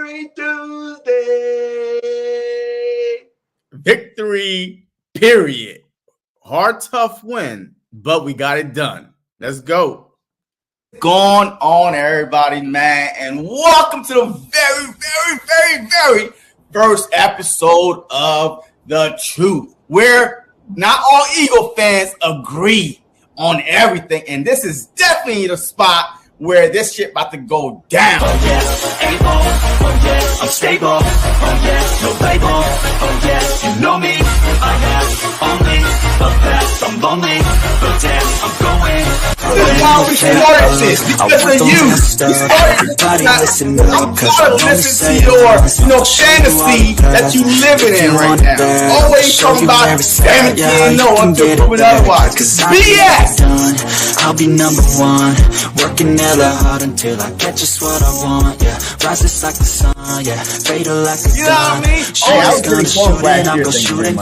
Victory Tuesday. Victory, period. Hard, tough win, but we got it done. Let's go. Going on, everybody, man, and welcome to the very first episode of The Truth, where not all Eagle fans agree on everything, and this is definitely the spot where this shit about to go down. Oh yeah, able, oh yeah, I'm stable, oh yeah, no label, oh yeah, you know me, I have only the best, I'm lonely, but damn, I'm going. This is how we started this, because of you. We started this. I'm trying to listen to your, fantasy that you living in right now. Always talking about 17 no until proven otherwise. BS! I'll be number one, working hella hard until I get just what I want, yeah. Rises like the sun, yeah. Fatal like a gun. Hey, I was really fun last year,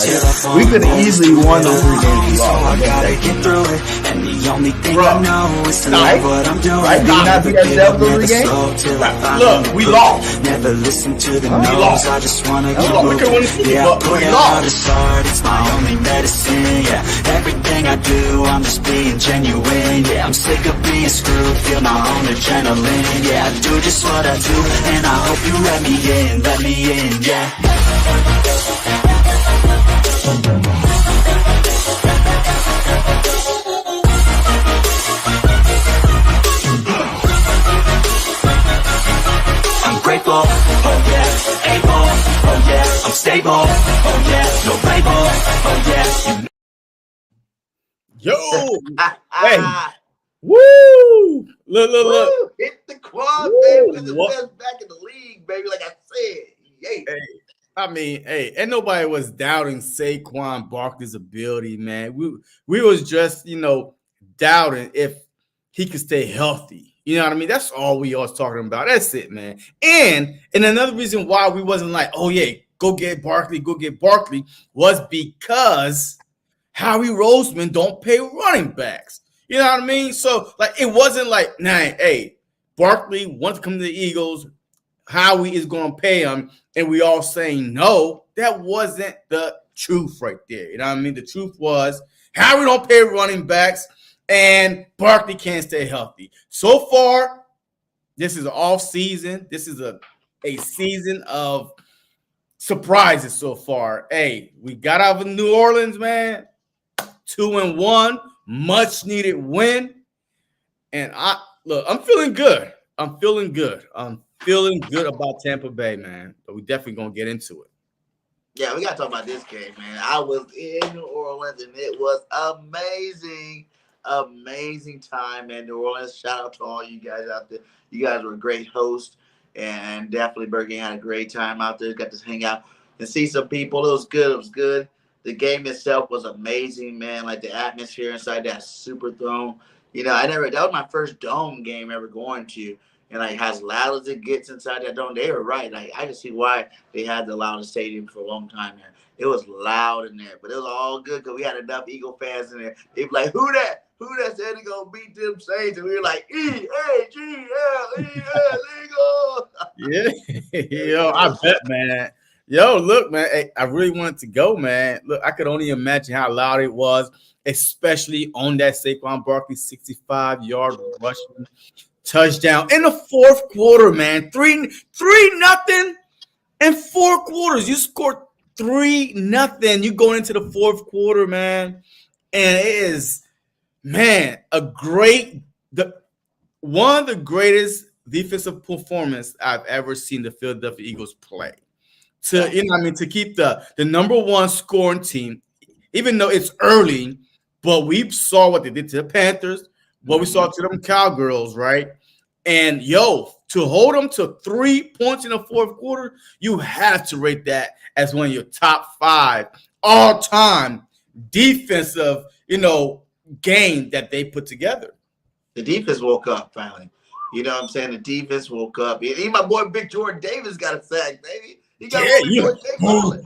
we could have easily won those 3 games. So I gotta get through it, and the only thing I know is to love what I'm doing. Never give up, never slow till I Look, we lost. Never listen to the no's, I just wanna keep moving. Yeah, I put out a start, it's my only medicine, yeah. Everything I do, I'm just being genuine, yeah. I'm sick of being screwed, feel my own adrenaline, yeah. I do just what I do, and I hope you let me in, yeah. I'm grateful, oh yeah, able, oh yeah, I'm stable, oh yeah, no label, oh yeah, Yo, hey, woo! Look. Woo, hit the quad, baby. This is the best back in the league, baby. Like I said, yay. Hey, I mean, hey, and nobody was doubting Saquon Barkley's ability, man. We was just, doubting if he could stay healthy. You know what I mean? That's all we was talking about. That's it, man. And another reason why we wasn't like, oh yeah, go get Barkley, was because Howie Roseman don't pay running backs. You know what I mean? So, like, it wasn't like, nah, hey, Barkley wants to come to the Eagles. Howie is going to pay him. And we all saying no. That wasn't the truth right there. You know what I mean? The truth was Howie don't pay running backs and Barkley can't stay healthy. So far, this is an off season. This is a season of surprises so far. Hey, we got out of New Orleans, man. 2-1, much needed win. And I'm feeling good. I'm feeling good about Tampa Bay, man. But we definitely gonna get into it. Yeah, we gotta talk about this game, man. I was in New Orleans and it was amazing time, man. New Orleans, shout out to all you guys out there. You guys were a great host, and definitely BIRDGANG had a great time out there. Got to hang out and see some people. It was good. The game itself was amazing, man. Like the atmosphere inside that Superdome. That was my first dome game ever going to. And like as loud as it gets inside that dome, they were right. Like I can see why they had the loudest stadium for a long time, man. It was loud in there, but it was all good because we had enough Eagle fans in there. They be like, who that said they gonna beat them Saints? And we were like, E-A-G-L-E-S, Eagles. Yeah, yo, I bet, man. Yo, look, man, hey, I really wanted to go, man. Look, I could only imagine how loud it was, especially on that Saquon Barkley 65-yard rushing touchdown in the fourth quarter, man. 3-0 in 4 quarters. You scored 3-0. You going into the fourth quarter, man, and it is, man, one of the greatest defensive performance I've ever seen the Philadelphia Eagles play. To keep the number one scoring team, even though it's early, but we saw what they did to the Panthers, what we saw to them Cowgirls, right? And to hold them to 3 points in the fourth quarter, you have to rate that as one of your top 5 all-time defensive, game that they put together. The defense woke up finally. You know what I'm saying? The defense woke up. Even my boy Big Jordan Davis got a sack, baby. He got that dude was going.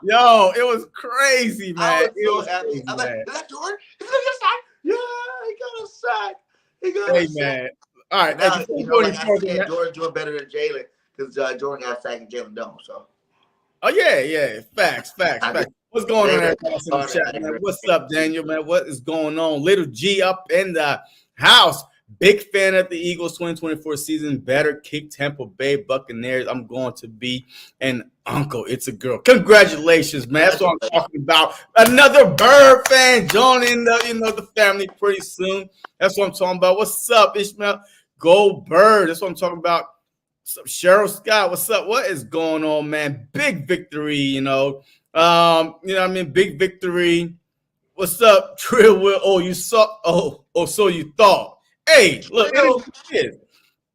Yo, it was crazy, man. I was so happy. I'm like, is that Jordan? Is that your side? Yeah. Hey, man. All right. Now, Hey, before we go any like I further, said, man. Jordan's doing better than Jalen because Jordan got sacked and Jalen don't. So, Oh, yeah. Facts. What's going on, everybody else in the chat, man? What's up, Daniel, man? What is going on? Little G up in the house. Big fan of the Eagles 2024 season. Better kick Tampa Bay Buccaneers. I'm going to be an uncle. It's a girl. Congratulations, man. That's what I'm talking about. Another Bird fan joining the family pretty soon. That's what I'm talking about. What's up, Ishmael? Go Bird. That's what I'm talking about. What's up, Cheryl Scott? What's up? What is going on, man? Big victory, you know what I mean? Big victory. What's up, Trill Will? Oh, you saw. So you thought. Hey, look, it is what it is.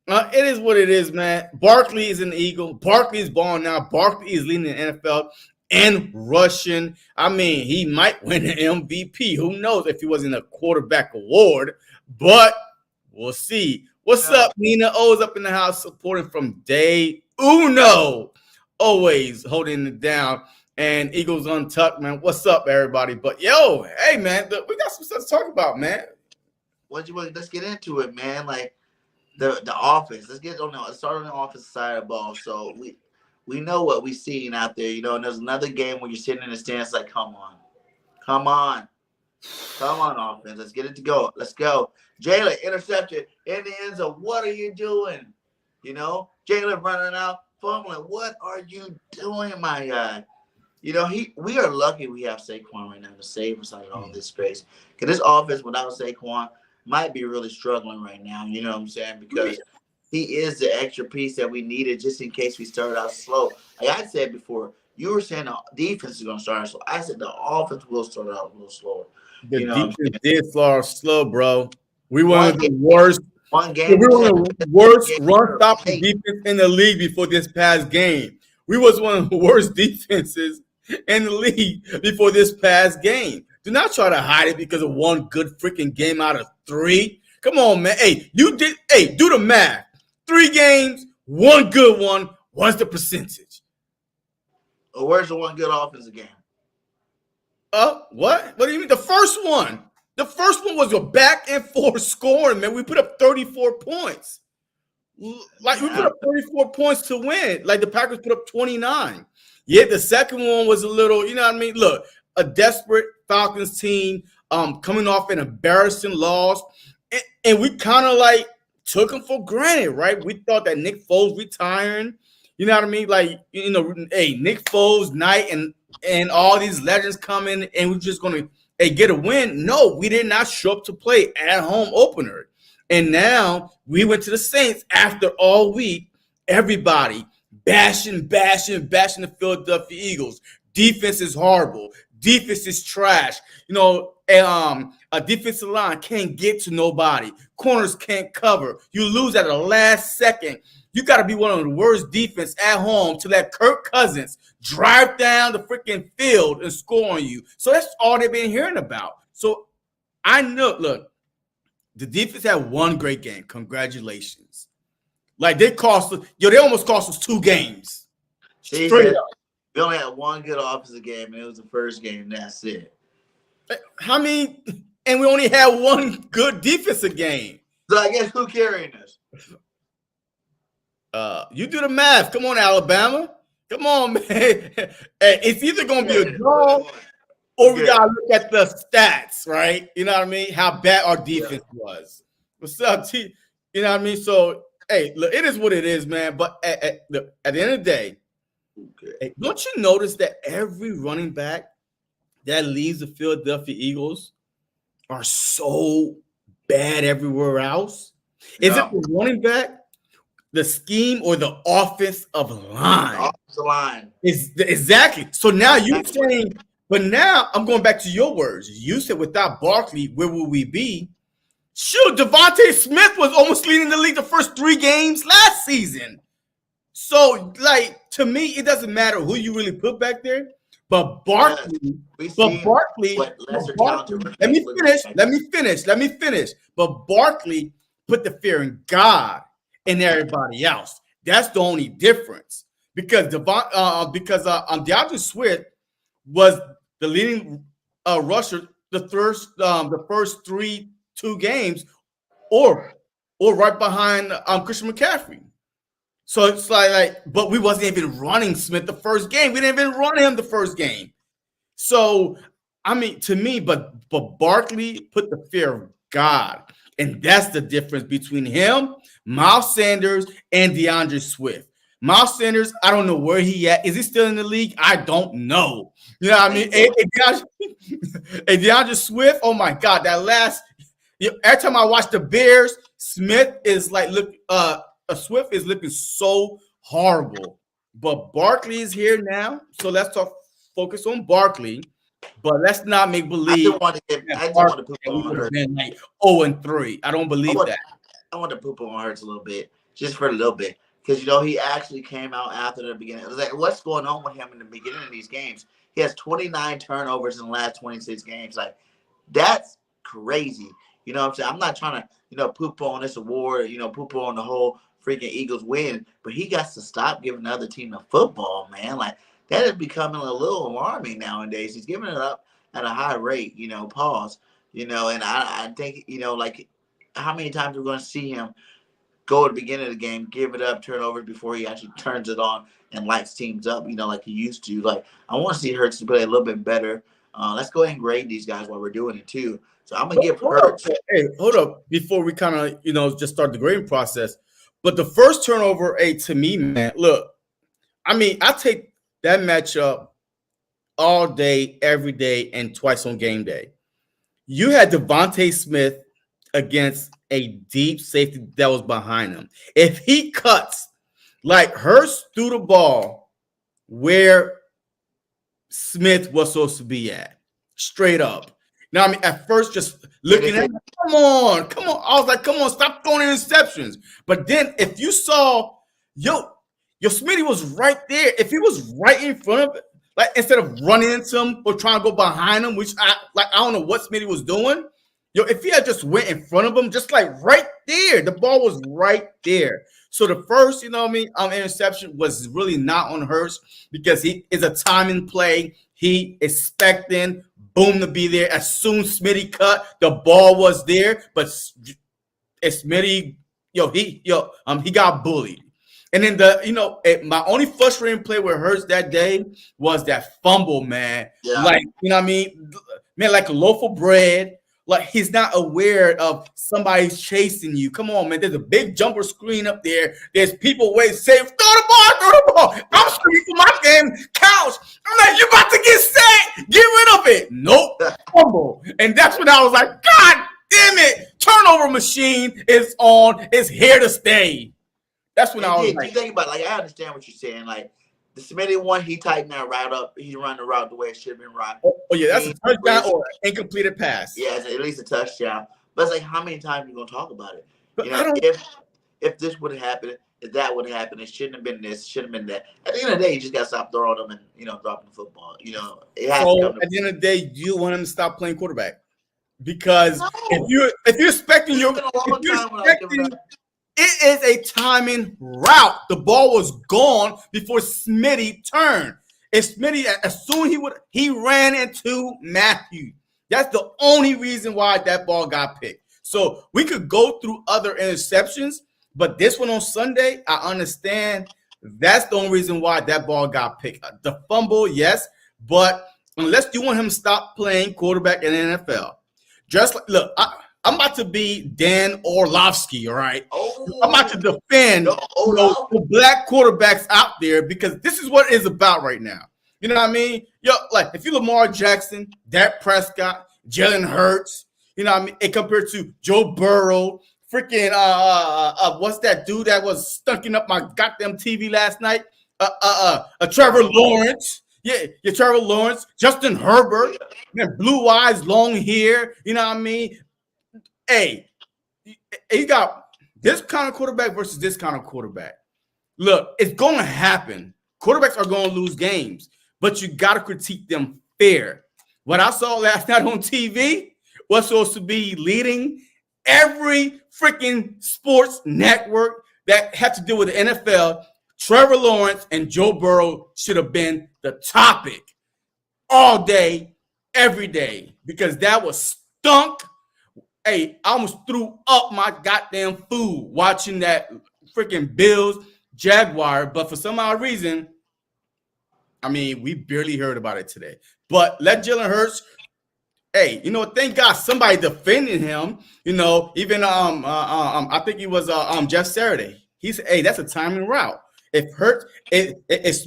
It is what it is, man. Barkley is an Eagle. Barkley is balling now. Barkley is leading the NFL and rushing. I mean, he might win an MVP. Who knows if he wasn't a quarterback award? But we'll see. What's up, Nina O's up in the house supporting from day uno. Always holding it down. And Eagles Untucked, man. What's up, everybody? But yo, hey, man, we got some stuff to talk about, man. Let's get into it, man. Like the offense. Let's start on the offensive side of the ball. So we know what we're seeing out there, you know. And there's another game where you're sitting in the stands like, come on, offense. Let's get it to go. Let's go. Jalen intercepted in the end zone. What are you doing? You know, Jalen running out, fumbling. What are you doing, my guy? You know, we are lucky we have Saquon right now to save us out of all this space. Because this offense without Saquon might be really struggling right now. You know what I'm saying? Because he is the extra piece that we needed just in case we started out slow. Like I said before, you were saying the defense is going to start out slow. I said the offense will start out a little slower. The defense did start slow, bro. We were one of the worst. One game. We were one of the worst run-stopping defense in the league before this past game. We was one of the worst defenses in the league before this past game. Do not try to hide it because of one good freaking game out of 3. Come on, man. Hey, do the math. 3 games, 1 good one. What's the percentage? Well, where's the one good offensive game? What? What do you mean? The first one. The first one was a back and forth scoring, man. We put up 34 points. Like, we put up 34 points to win. Like, the Packers put up 29. Yeah, the second one was a little, you know what I mean? Look, a desperate Falcons team coming off an embarrassing loss. And we kind of, like, took them for granted, right? We thought that Nick Foles retiring. You know what I mean? Like, you know, hey, Nick Foles, Knight, and all these legends coming, and we're just going to get a win. No, we did not show up to play at home opener. And now we went to the Saints after all week. Everybody bashing the Philadelphia Eagles. Defense is horrible. Defense is trash. You know, a defensive line can't get to nobody. Corners can't cover. You lose at the last second. You got to be one of the worst defense at home to let Kirk Cousins drive down the freaking field and score on you. So that's all they've been hearing about. So I know, look, the defense had one great game. Congratulations. Like they almost cost us 2 games. Straight up. We only had one good offensive game, and it was the first game. That's it. I mean, and we only had one good defensive game. So I guess who carrying us? You do the math. Come on, Alabama. Come on, man. It's either going to be a draw or we got to look at the stats, right? You know what I mean? How bad our defense was. What's up, T? You know what I mean? So, hey, look, it is what it is, man. But at the end of the day, hey, don't you notice that every running back that leaves the Philadelphia Eagles are so bad everywhere else? Is it the running back, the scheme, or the offensive line? Offensive line. Exactly. So now you're saying, but now I'm going back to your words. You said without Barkley, where will we be? Shoot, Devontae Smith was almost leading the league the first 3 games last season. So, like, to me, it doesn't matter who you really put back there. But Barkley, let me finish. But Barkley put the fear in God and everybody else. That's the only difference. Because DeAndre Swift was the leading rusher the first 2 games or right behind Christian McCaffrey. So it's but we wasn't even running Smith the first game. We didn't even run him the first game. So I mean, to me, but Barkley put the fear of God, and that's the difference between him, Miles Sanders, and DeAndre Swift. Miles Sanders, I don't know where he at. Is he still in the league? I don't know. You know what I mean? And DeAndre Swift, oh my God, that last every time I watch the Bears, Smith is Swift is looking so horrible. But Barkley is here now, so let's focus on Barkley. But let's not make believe. I just want to poop on Hurts. 0-3. I don't believe that. I want to poop on Hurts a little bit, just for a little bit, because he actually came out after the beginning. It was like, what's going on with him in the beginning of these games? He has 29 turnovers in the last 26 games. Like, that's crazy. You know what I'm saying? I'm not trying to, poop on this award, poop on the whole freaking Eagles win, but he got to stop giving the other team the football, man. Like, that is becoming a little alarming nowadays. He's giving it up at a high rate, pause, and I think, like, how many times we're going to see him go at the beginning of the game, give it up, turn over before he actually turns it on and lights teams up, like he used to. Like, I want to see Hurts to play a little bit better. Let's go ahead and grade these guys while we're doing it too. So I'm going to give Hurts. Hey, hold up. Before we kind of, just start the grading process. But the first turnover, to me, man, look, I mean, I take that matchup all day, every day, and twice on game day. You had Devontae Smith against a deep safety that was behind him. If he cuts, like Hurts threw the ball where Smith was supposed to be at, straight up. Now, I mean, at first, just looking at him, come on. I was like, come on, stop throwing interceptions. But then if you saw, your Smitty was right there. If he was right in front of it, like instead of running into him or trying to go behind him, which I don't know what Smitty was doing. If he had just went in front of him, just like right there, the ball was right there. So the first, interception was really not on Hurts because he is a timing play. He expecting boom to be there. As soon as Smitty cut, the ball was there, but Smitty, he got bullied. And then my only frustrating play with Hurts that day was that fumble, man. Yeah. Like, man, like a loaf of bread. Like, he's not aware of somebody's chasing you. Come on, man. There's a big jumper screen up there. There's people waiting, say, throw the ball. I'm screaming for my game couch. I'm like, you about to get sacked. Get rid of it. Nope. Fumble. And that's when I was like, God damn it. Turnover machine is on. It's here to stay. That's when I was like. You think about it, I understand what you're saying. Like, the Smitty one, he tightened that route up. He run the route the way it should have been run. Oh yeah, that's a touchdown or incompleted pass. Yeah, it's at least a touchdown. But it's like, how many times are you going to talk about it? If this would have happened, if that would have happened, it shouldn't have been this, shouldn't have been that. At the end of the day, you just got to stop throwing them and, dropping the football. It has to come at the end of the day, you want him to stop playing quarterback. Because if you're expecting it is a timing route. The ball was gone before Smitty turned. And Smitty, as soon he ran into Matthew. That's the only reason why that ball got picked. So we could go through other interceptions, but this one on Sunday, I understand that's the only reason why that ball got picked. The fumble, yes, but unless you want him to stop playing quarterback in the NFL, just like, look, I'm about to be Dan Orlovsky, all right? I'm about to defend the black quarterbacks out there because this is what it is about right now. You know what I mean? Like, if you Lamar Jackson, Dak Prescott, Jalen Hurts, you know what I mean? And compared to Joe Burrow, freaking, what's that dude that was stunking up my goddamn TV last night? Trevor Lawrence. Yeah, Trevor Lawrence, Justin Herbert, man, blue eyes, long hair, you know what I mean? Hey, you got this kind of quarterback versus this kind of quarterback. Look, it's going to happen. Quarterbacks are going to lose games, but you got to critique them fair. What I saw last night on TV was supposed to be leading every freaking sports network that had to do with the NFL. Trevor Lawrence and Joe Burrow should have been the topic all day, every day, because that was stunk. Hey, I almost threw up my goddamn food watching that freaking Bills Jaguar, but for some odd reason, I mean, we barely heard about it today. But let Jalen Hurts. Hey, you know, thank God somebody defending him. You know, even I think he was Jeff Saturday. He said, "Hey, that's a timing route. If Hurts, if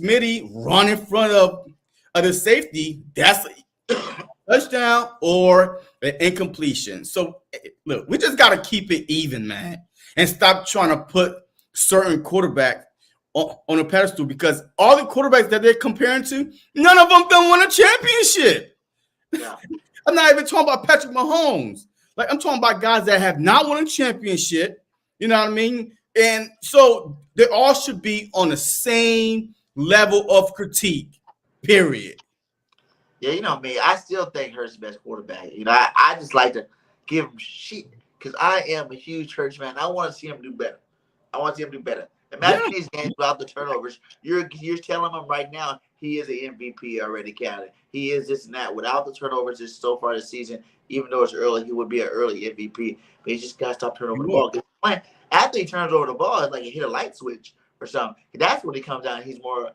Smitty run in front of the safety, that's a touchdown or an incompletion." So look, we just got to keep it even, man, and stop trying to put certain quarterback on a pedestal, because all the quarterbacks that they're comparing to, none of them done won a championship. Yeah. I'm not even talking about Patrick Mahomes. Like, I'm talking about guys that have not won a championship. You know what I mean? And so they all should be on the same level of critique, period. Yeah, you know me. I still think Hurts the best quarterback. You know, I just like to give him shit because I am a huge Hurts fan. I want to see him do better. I want to see him do better. Imagine these games without the turnovers. You're telling him right now he is an MVP already counted. He is this and that. Without the turnovers this so far this season, even though it's early, he would be an early MVP. But he just got to stop turning over the ball. After he turns over the ball, it's like he hit a light switch or something. That's when he comes out and he's more,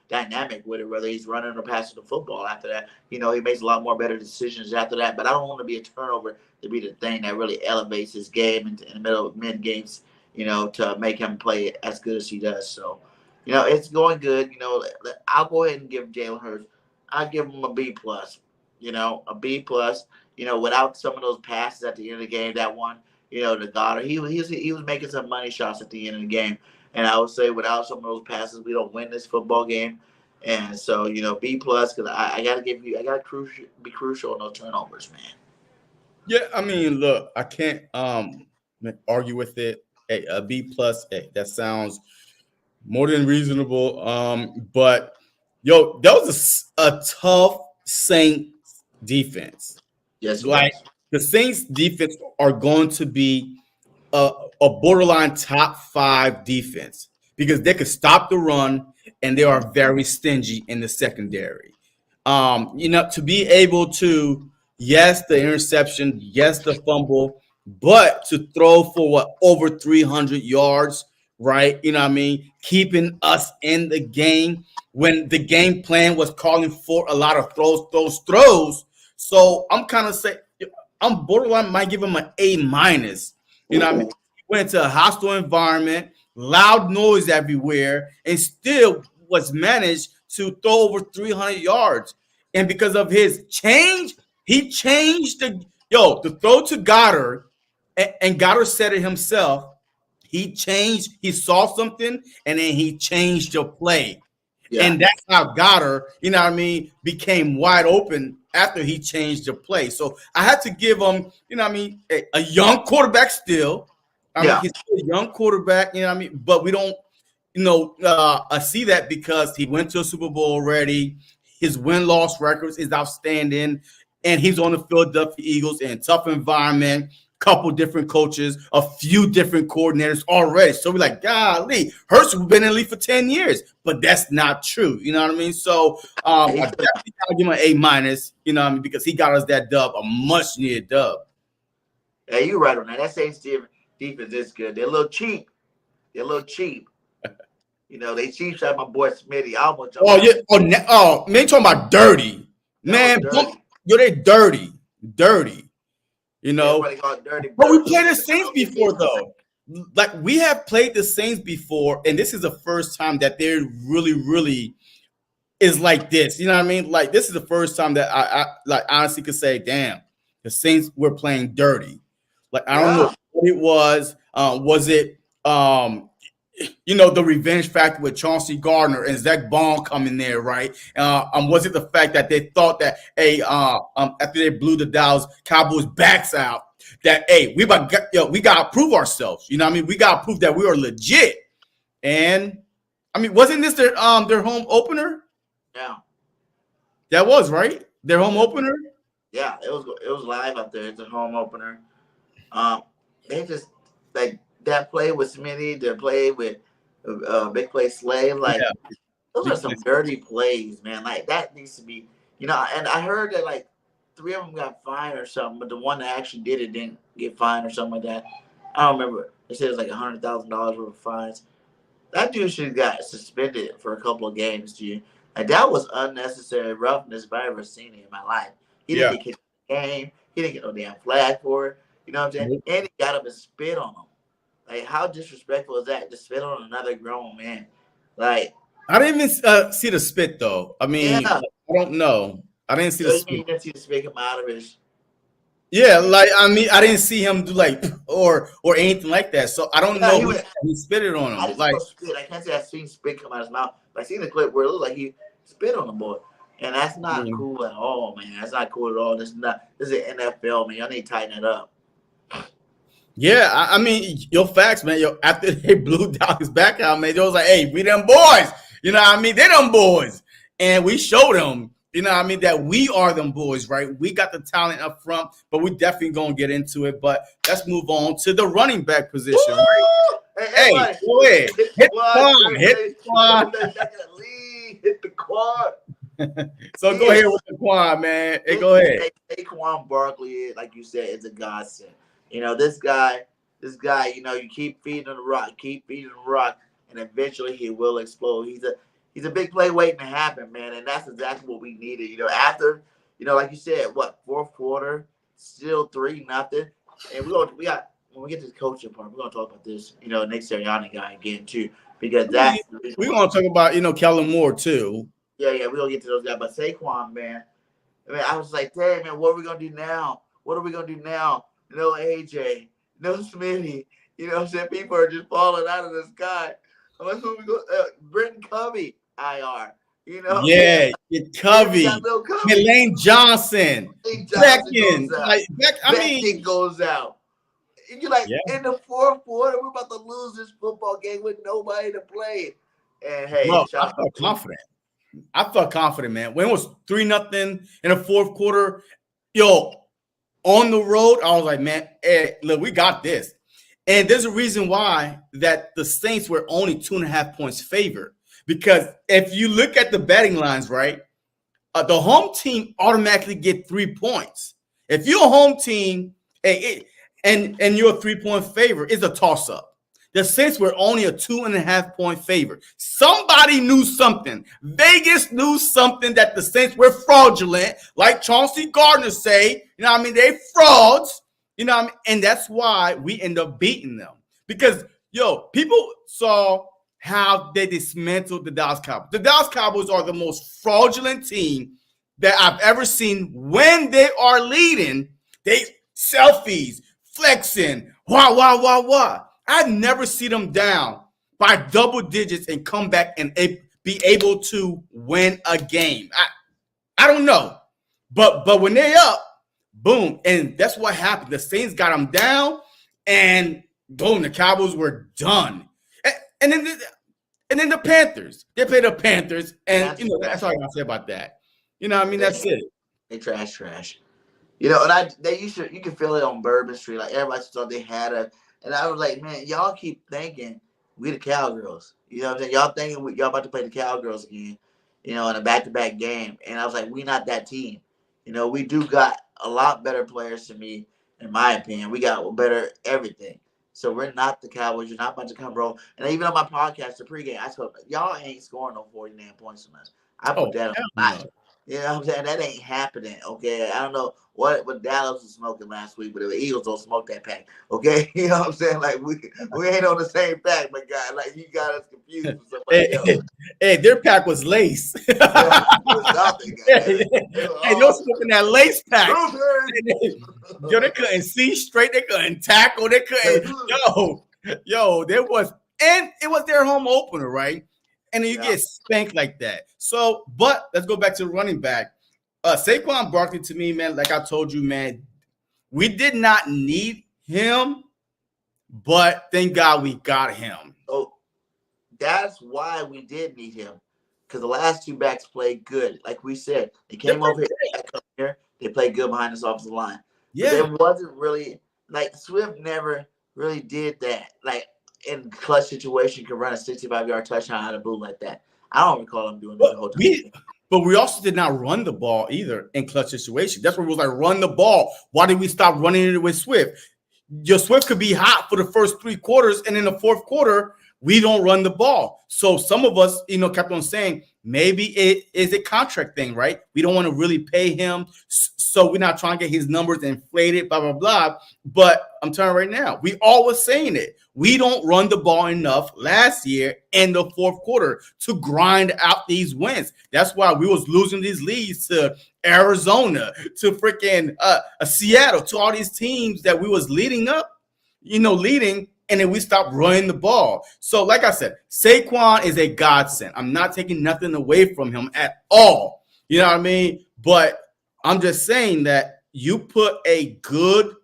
dynamic with it, whether he's running or passing the football after that. He makes a lot more better decisions after that. But I don't want to be a turnover to be the thing that really elevates his game in the middle of mid games, to make him play as good as he does. So, it's going good. I'll go ahead and give Jalen Hurts. I'll give him a B plus. A B plus. Without some of those passes at the end of the game, that one, to Goddard, he was making some money shots at the end of the game. And I would say without some of those passes, we don't win this football game. And so, B plus, because I gotta be crucial on those turnovers, man. Yeah, I mean, look, I can't argue with it. Hey, a B plus, hey, that sounds more than reasonable. But that was a tough Saints defense. Yes, like the Saints defense are going to be a borderline top 5 defense because they could stop the run and they are very stingy in the secondary. To be able to, yes, the interception, yes, the fumble, but to throw for over 300 yards, right? You know what I mean? Keeping us in the game when the game plan was calling for a lot of throws. So I'm kind of saying, I'm borderline might give him an A minus. You know what I mean? He went into a hostile environment, loud noise everywhere, and still was managed to throw over 300 yards. And because of his change, he changed the throw to Goddard, and Goddard said it himself. He saw something, and then he changed the play. Yeah. And that's how Goddard, became wide open after he changed the play. So I had to give him, a young quarterback still. He's still a young quarterback, but we don't, see that because he went to a Super Bowl already. His win-loss records is outstanding, and he's on the Philadelphia Eagles in a tough environment. Couple different coaches, a few different coordinators already. So we're like, golly, Hurts has been in the league for 10 years, but that's not true. You know what I mean? So I definitely gotta give him an A minus, because he got us that dub, a much needed dub. Yeah, you're right on that. That Saints defense is good. They're a little cheap. They cheap shot my boy Smitty. Man, talking about dirty. Man, they dirty. But we played the Saints before, though. Like, we have played the Saints before, and this is the first time that they're really, really is like this. You know what I mean? Like, this is the first time that I honestly could say, damn, the Saints were playing dirty. Like, I don't know what it was. Was it, the revenge factor with Chauncey Gardner and Zach Bond coming there, right? Was it the fact that they thought that, after they blew the Dallas Cowboys backs out, that, we got to prove ourselves. You know what I mean? We got to prove that we are legit. And, wasn't this their home opener? Yeah. That was, right? Their home opener? Yeah, it was live out there. It's a home opener. They just, like, that play with Smitty, the play with Big Play Slave, those are some dirty plays, man. Like, that needs to be, and I heard that, like, 3 of them got fined or something, but the one that actually did it didn't get fined or something like that. I don't remember. They said it was like $100,000 worth of fines. That dude should have got suspended for a couple of games, dude. Like, that was unnecessary roughness if I ever seen it in my life. He didn't get kicked in the game. He didn't get no damn flag for it. You know what I'm saying? And he got up and spit on him. Like, how disrespectful is that? To spit on another grown man. Like, I didn't even see the spit though. I mean, I don't know. I didn't see the spit. You didn't see the spit come out of his. Yeah, like I mean, I didn't see him do like or anything like that. So I don't know. He spit it on him. I just like spit. I can't say I've seen spit come out of his mouth, but I seen the clip where it looked like he spit on the boy, and that's not cool at all, man. That's not cool at all. This is an NFL, man. Y'all need to tighten it up. Yeah, I mean, your facts, man. Yo, after they blew down his back out, man, they was like, "Hey, we them boys." You know what I mean? They them boys, and we showed them. You know what I mean? That we are them boys, right? We got the talent up front, but we definitely going to get into it. But let's move on to the running back position. Right? Hey, go ahead. Hit the quad. Hit the quad. Hit the quad. So go ahead with the quad, man. Hey, go ahead. Saquon Barkley, like you said, is a godsend. You know, this guy, you know, you keep feeding him the rock, and eventually he will explode. He's a big play waiting to happen, man, and that's exactly what we needed. You know, after, you know, like you said, fourth quarter, still 3-0, and we got when we get to the coaching part, we're gonna talk about this, you know, Nick Sirianni guy again too, because that's we're gonna talk about, you know, Kellen Moore too. Yeah, we're gonna get to those guys, but Saquon, man, I mean, I was like, dang, man, what are we gonna do now? What are we gonna do now? No AJ, no Smitty. You know what I'm saying? People are just falling out of the sky. I'm like, who we go? Britton Covey, IR. You know? Yeah, Covey. Lane Johnson. Beckin goes out. And you're like, in the fourth quarter, we're about to lose this football game with nobody to play. And hey, I felt confident. I felt confident, man. When it was 3-0 in the fourth quarter, on the road, I was like, man, hey, look, we got this. And there's a reason why that the Saints were only 2.5 points favored. Because if you look at the betting lines, right, the home team automatically get 3 points. If you're a home team and you're a 3-point favorite, it's a toss-up. The Saints were only a 2.5 point favorite. Somebody knew something. Vegas knew something that the Saints were fraudulent, like Chauncey Gardner say. You know what I mean? They frauds. You know what I mean? And that's why we end up beating them. Because, people saw how they dismantled the Dallas Cowboys. The Dallas Cowboys are the most fraudulent team that I've ever seen. When they are leading, they selfies, flexing, wah. I never see them down by double digits and come back and be able to win a game. I don't know. But when they up, boom. And that's what happened. The Saints got them down, and boom, the Cowboys were done. And then the Panthers. They played the Panthers, and that's all I gotta say about that. You know what I mean? That's it. They trash. You know, and you can feel it on Bourbon Street. Like, everybody thought they had a. And I was like, man, y'all keep thinking we the Cowgirls. You know what I'm saying? Y'all thinking y'all about to play the Cowgirls again, in a back-to-back game. And I was like, we not that team. You know, we do got a lot better players to me, in my opinion. We got better everything. So we're not the Cowboys. You're not about to come roll. And even on my podcast, the pregame, I told y'all ain't scoring no 49 points on us. I put that on. You know what I'm saying? That ain't happening, okay? I don't know what Dallas was smoking last week, but the Eagles don't smoke that pack, okay? You know what I'm saying? Like, we ain't on the same pack, my guy. Like, you got us confused with somebody else. Hey, their pack was lace. Hey, they were smoking that lace pack. They couldn't see straight. They couldn't tackle. They couldn't. There was, and it was their home opener, right? And then you get spanked like that. So, but let's go back to the running back. Saquon Barkley, to me, man, like I told you, man, we did not need him, but thank God we got him. Oh, that's why we did need him, because the last two backs played good. Like we said, they came over here, they played good behind this offensive line. Yeah, but it wasn't really like Swift never really did that. Like, in clutch situation, could run a 65-yard touchdown out of blue like that. I don't recall him doing that the whole time. but we also did not run the ball either in clutch situations. That's where we was like, run the ball. Why did we stop running it with Swift? Your Swift could be hot for the first 3 quarters, and in the fourth quarter, we don't run the ball. So some of us, kept on saying maybe it is a contract thing, right? We don't want to really pay him, so we're not trying to get his numbers inflated, blah, blah, blah. But I'm telling you right now, we all were saying it. We don't run the ball enough last year in the fourth quarter to grind out these wins. That's why we was losing these leads to Arizona, to freaking Seattle, to all these teams that we was leading, and then we stopped running the ball. So, like I said, Saquon is a godsend. I'm not taking nothing away from him at all. You know what I mean? But I'm just saying that you put a good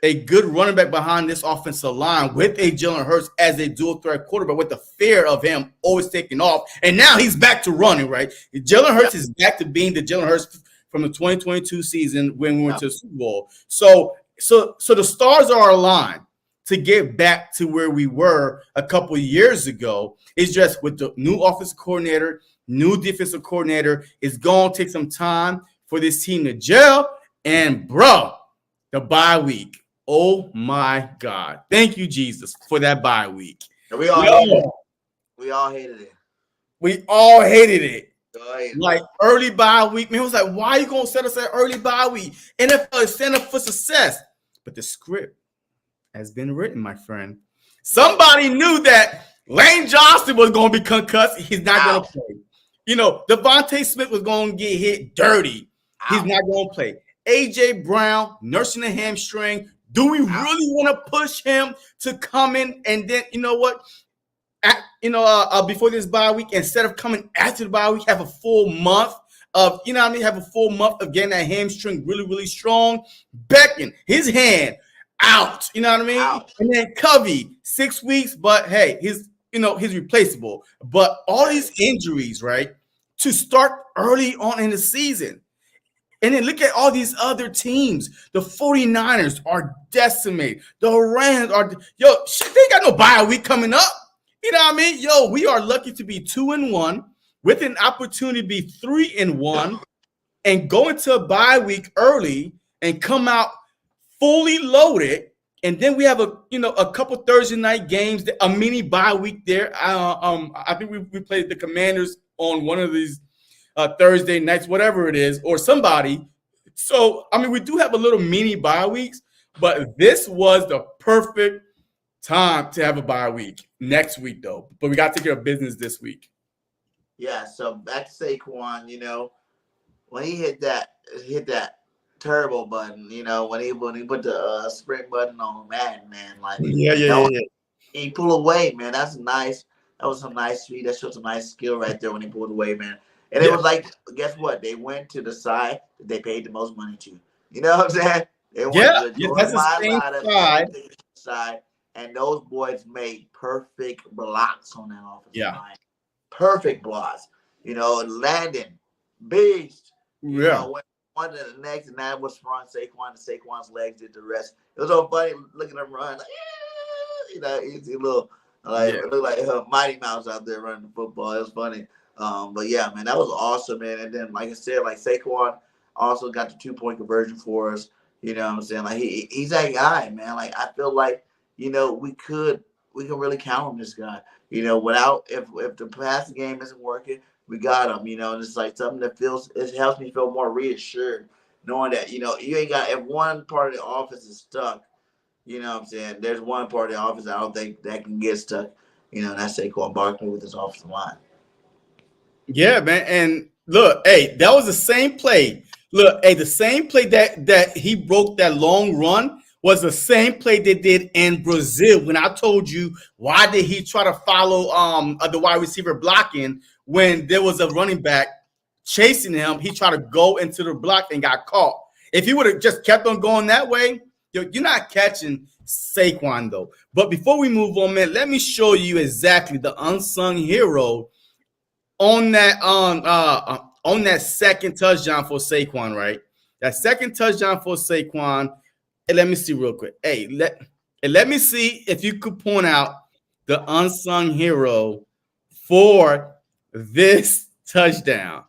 running back behind this offensive line with a Jalen Hurts as a dual threat quarterback, with the fear of him always taking off. And now he's back to running, right? Jalen Hurts is back to being the Jalen Hurts from the 2022 season when we went to the Super Bowl. So the stars are aligned to get back to where we were a couple of years ago. It's just with the new offensive coordinator, new defensive coordinator, it's going to take some time for this team to gel. And, bro, the bye week. Oh, my God. Thank you, Jesus, for that bye week. And we all hated it. We all hated it. We all hated it. Like early bye week. Man, it was like, why are you going to set us an early bye week? NFL is set up for success. But the script has been written, my friend. Somebody knew that Lane Johnson was going to be concussed. He's not going to play. Devontae Smith was going to get hit dirty. He's not going to play. A.J. Brown nursing a hamstring. Do we really want to push him to come in and then, you know what? Before this bye week, instead of coming after the bye week, have a full month of, have a full month of getting that hamstring really, really strong. Beckham, his hand out, Out. And then Covey, 6 weeks, but hey, he's replaceable. But all these injuries, right, to start early on in the season. And then look at all these other teams. The 49ers are decimated. The Rams are, they ain't got no bye week coming up. You know what I mean? We are lucky to be 2-1 with an opportunity to be 3-1 and go into a bye week early and come out fully loaded. And then we have a couple Thursday night games, a mini bye week there. I think we played the Commanders on one of these Thursday nights, whatever it is, or somebody. So, we do have a little mini bye weeks, but this was the perfect time to have a bye week next week, though. But we got to take care of business this week. Yeah, so back to Saquon, when he hit that turbo button, when he put the sprint button on man, like he pulled away, man. That's nice. That was some nice speed. That showed some nice skill right there when he pulled away, man. And it was like, guess what? They went to the side that they paid the most money to. You know what I'm saying? They went to the that's the same side, and those boys made perfect blocks on that offensive line. Perfect blocks. Landon, beast. Went one to the next, and that was from Saquon. Saquon's legs did the rest. It was so funny looking at him run. Like, easy little, it looked like Mighty Mouse out there running the football. It was funny. But yeah, man, that was awesome, man. And then, like I said, like Saquon also got the 2-point conversion for us. You know what I'm saying? Like he's that guy, man. Like I feel like, we can really count on this guy. Without if the passing game isn't working, we got him. And it's like something that it helps me feel more reassured, knowing that, you ain't got, if one part of the offense is stuck, you know what I'm saying? There's one part of the offense I don't think that can get stuck. And that's Saquon Barkley with his offensive line. Yeah, man. And look, hey, that was the same play. Look, hey, the same play that he broke that long run was the same play they did in Brazil. When I told you, why did he try to follow the wide receiver blocking when there was a running back chasing him? He tried to go into the block and got caught. If he would have just kept on going that way, you're not catching Saquon, though. But before we move on, man, let me show you exactly the unsung hero on that second touchdown for Saquon, right? That second touchdown for Saquon. And let me see real quick. Hey, let me see if you could point out the unsung hero for this touchdown.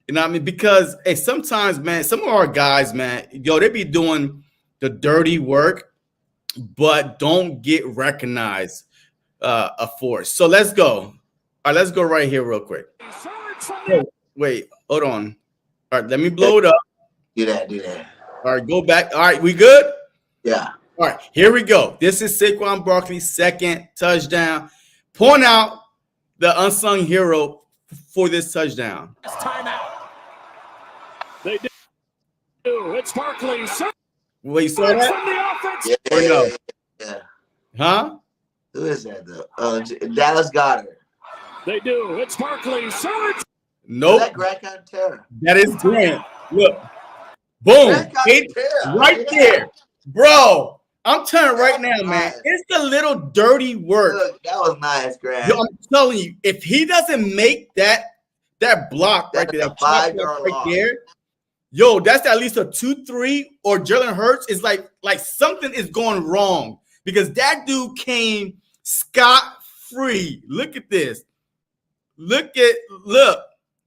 You know what I mean? Because hey, sometimes, man, some of our guys, man, yo, they be doing the dirty work, but don't get recognized for it. So let's go. All right, let's go right here real quick. Wait, hold on. All right, let me blow it up. Do that. All right, go back. All right, we good? Yeah. All right, here we go. This is Saquon Barkley's second touchdown. Point out the unsung hero for this touchdown. Timeout. They do. It's Barkley. Wait, you saw that? From the offense. Yeah. Or no? Yeah. Huh? Who is that though? Dallas Goddard. They do. It's Barkley. Nope. Is that Grant Cantera? That is Grant. Look. Boom. Right there. Bro, I'm telling you right now, man. It's the little dirty work. Look, that was nice, Grant. Yo, I'm telling you, if he doesn't make that block right there, that 5-yard right loss. there, yo, that's at least a 2-3, or Jalen Hurts is like something is going wrong because that dude came scot-free. Look at this. Look.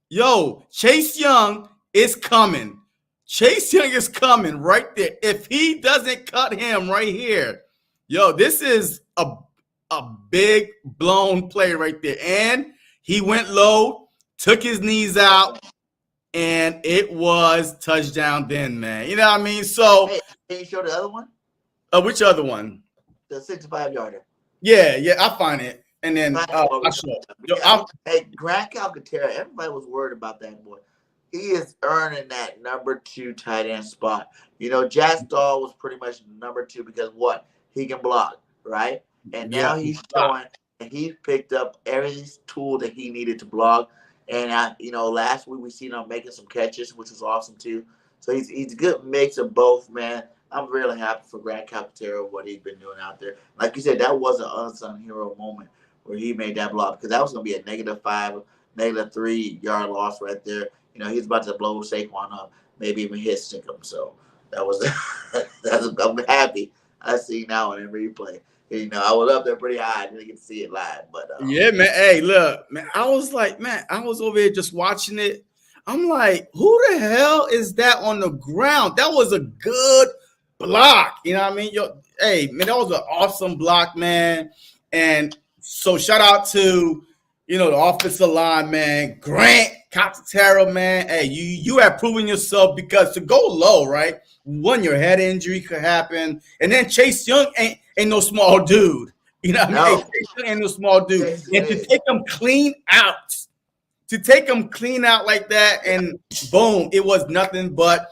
Yo, Chase Young is coming. Chase Young is coming right there. If he doesn't cut him right here, yo, this is a big blown play right there. And he went low, took his knees out, and it was touchdown then, man. You know what I mean? So, hey, can you show the other one? Which other one? The 65-yarder. Yeah, I'll find it. And then I'll show it. Yo, hey, Grant Calcaterra, everybody was worried about that boy. He is earning that number 2 tight end spot. You know, Jack Stahl was pretty much number 2 because what? He can block, right? And now he's showing and he's picked up every tool that he needed to block. And, you know, last week we seen him making some catches, which was awesome too. So he's a good mix of both, man. I'm really happy for Grant Calcaterra, what he's been doing out there. Like you said, that was an unsung hero moment where he made that block because that was going to be a -5, -3-yard loss right there. You know, he's about to blow Saquon up, maybe even stick him. So that was I'm happy. I see now in replay. You know, I was up there pretty high. I didn't get to see it live, but yeah, man. Hey, look, man. I was like, man, I was over here just watching it. I'm like, who the hell is that on the ground? That was a good block. You know what I mean? Yo, hey, man, that was an awesome block, man. And so shout out to, you know, the offensive line, man. Grant Calcaterra, man. Hey, you have proven yourself because to go low, right? One, your head injury could happen. And then Chase Young ain't no small dude. You know what I mean? Hey, Chase Young ain't no small dude. And to take him clean out. To take him clean out like that, and boom, it was nothing but,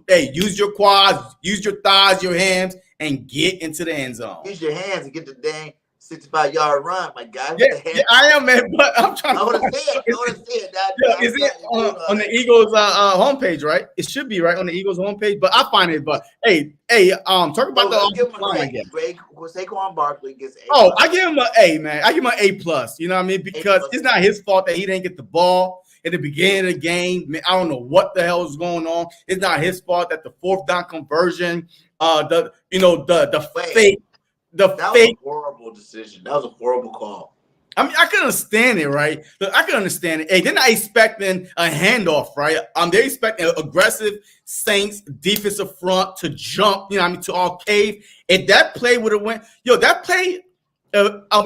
hey, use your quads, use your thighs, your hands, and get into the end zone. Use your hands and get the dang 65-yard run, my guy. Yeah, I am, man, but I'm trying I want to see it. I want to see it. Is it on the Eagles homepage, right? It should be right on the Eagles homepage, but I'll find it. But hey, talk about the offensive line again. Saquon Barkley gets A. Oh, I give him an A, man. I give him an A+. You know what I mean? Because it's not his fault that he didn't get the ball at the beginning of the game. Man, I don't know what the hell is going on. It's not his fault that the 4th down conversion, the fake. That was a horrible decision. That was a horrible call. I mean, I can understand it, right? Look, I can understand it. Hey, they're not expecting a handoff, right? They're expecting an aggressive Saints defensive front to jump, you know what I mean, to all cave. If that play would have went, that play,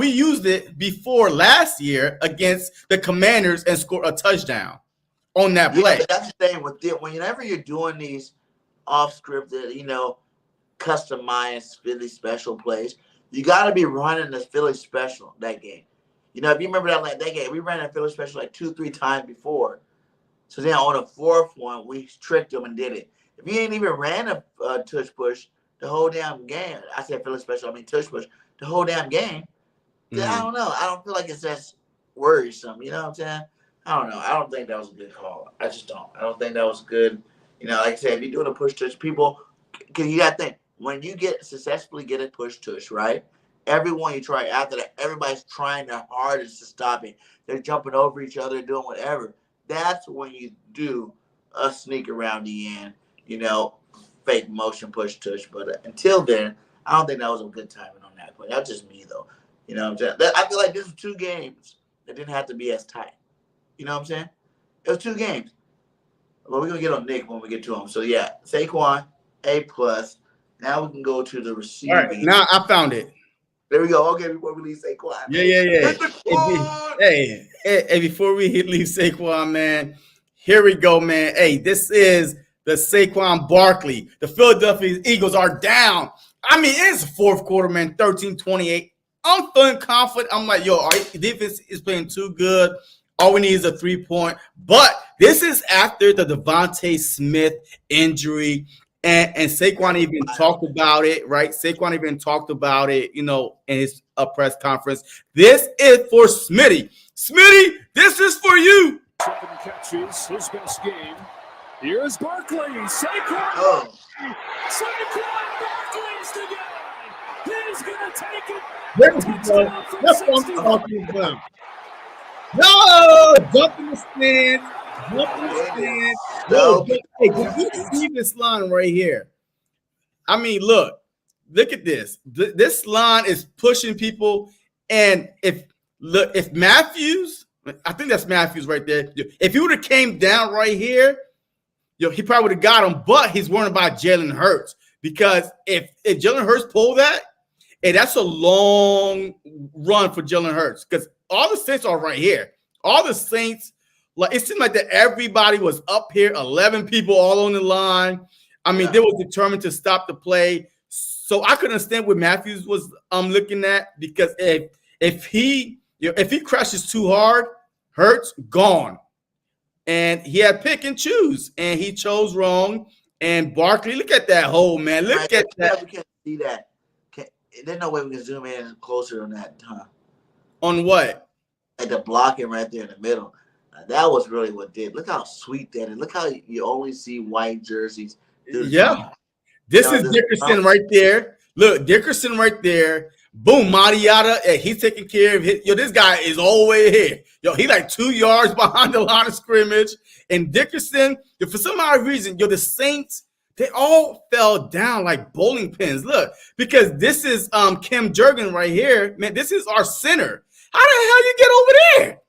we used it before last year against the Commanders and scored a touchdown on that play. But that's the thing with it. Whenever you're doing these off-scripted, you know, customized Philly special plays, you got to be running the Philly special that game. You know, if you remember that game, we ran a Philly special like 2-3 times before. So then on the 4th one, we tricked them and did it. If you ain't even ran a tush push the whole damn game, I said Philly special, I mean tush push the whole damn game. Then I don't know. I don't feel like it's just worrisome. You know what I'm saying? I don't know. I don't think that was a good call. I just don't. I don't think that was good. You know, like I said, if you're doing a push tush, people, because you got to think, when you successfully get a push tush, right? Everyone you try after that, everybody's trying their hardest to stop it. They're jumping over each other, doing whatever. That's when you do a sneak around the end, you know, fake motion push tush. But until then, I don't think that was a good timing on that play. That's just me, though. You know what I'm saying? I feel like this was 2 games that didn't have to be as tight. You know what I'm saying? It was 2 games. Well, we're gonna get on Nick when we get to him. So yeah, Saquon A+. Now we can go to the All receiving. right, now I found it. There we go. Okay, before we leave Saquon. Yeah. Hit the quad! Hey, before we leave Saquon, man, here we go, man. Hey, this is the Saquon Barkley. The Philadelphia Eagles are down. I mean, it's the fourth quarter, man, 13-28. I'm feeling confident. I'm like, yo, our defense is playing too good. All we need is a 3-point. But this is after the Devontae Smith injury. And Saquon even talked about it, right? Saquon even talked about it, in his press conference. This is for Smitty. Smitty, this is for you. 7 catches, his best game. Here's Barkley. Saquon. Oh. Saquon Barkley's the guy. He's going to take it. There we go. That's what I'm talking about. No, jump in the stand. No, hey, did you see this line right here? I mean, look at this. This line is pushing people. And if Matthews, I think that's Matthews right there. If he would have came down right here, he probably would have got him. But he's worried about Jalen Hurts, because if Jalen Hurts pulled that, hey, that's a long run for Jalen Hurts, because all the Saints are right here. All the Saints. Like, it seemed like that everybody was up here, 11 people all on the line. I mean, they were determined to stop the play. So I could understand what Matthews was looking at, because if he crashes too hard, Hurts gone. And he had pick and choose, and he chose wrong. And Barkley, look at that hole, man. Look at that. We can't see that. There's no way we can zoom in closer on that, huh? On what? At the blocking right there in the middle. That was really what did. Look how sweet that is. Look how you only see white jerseys. Yeah. This is Dickerson right there. Look, Dickerson right there. Boom, Mariota. Hey, he's taking care of it. Yo, this guy is all the way here. Yo, he like 2 yards behind the line of scrimmage. And Dickerson, for some odd reason, the Saints, they all fell down like bowling pins. Look, because this is Kim Jurgen right here. Man, this is our center. How the hell you get over there?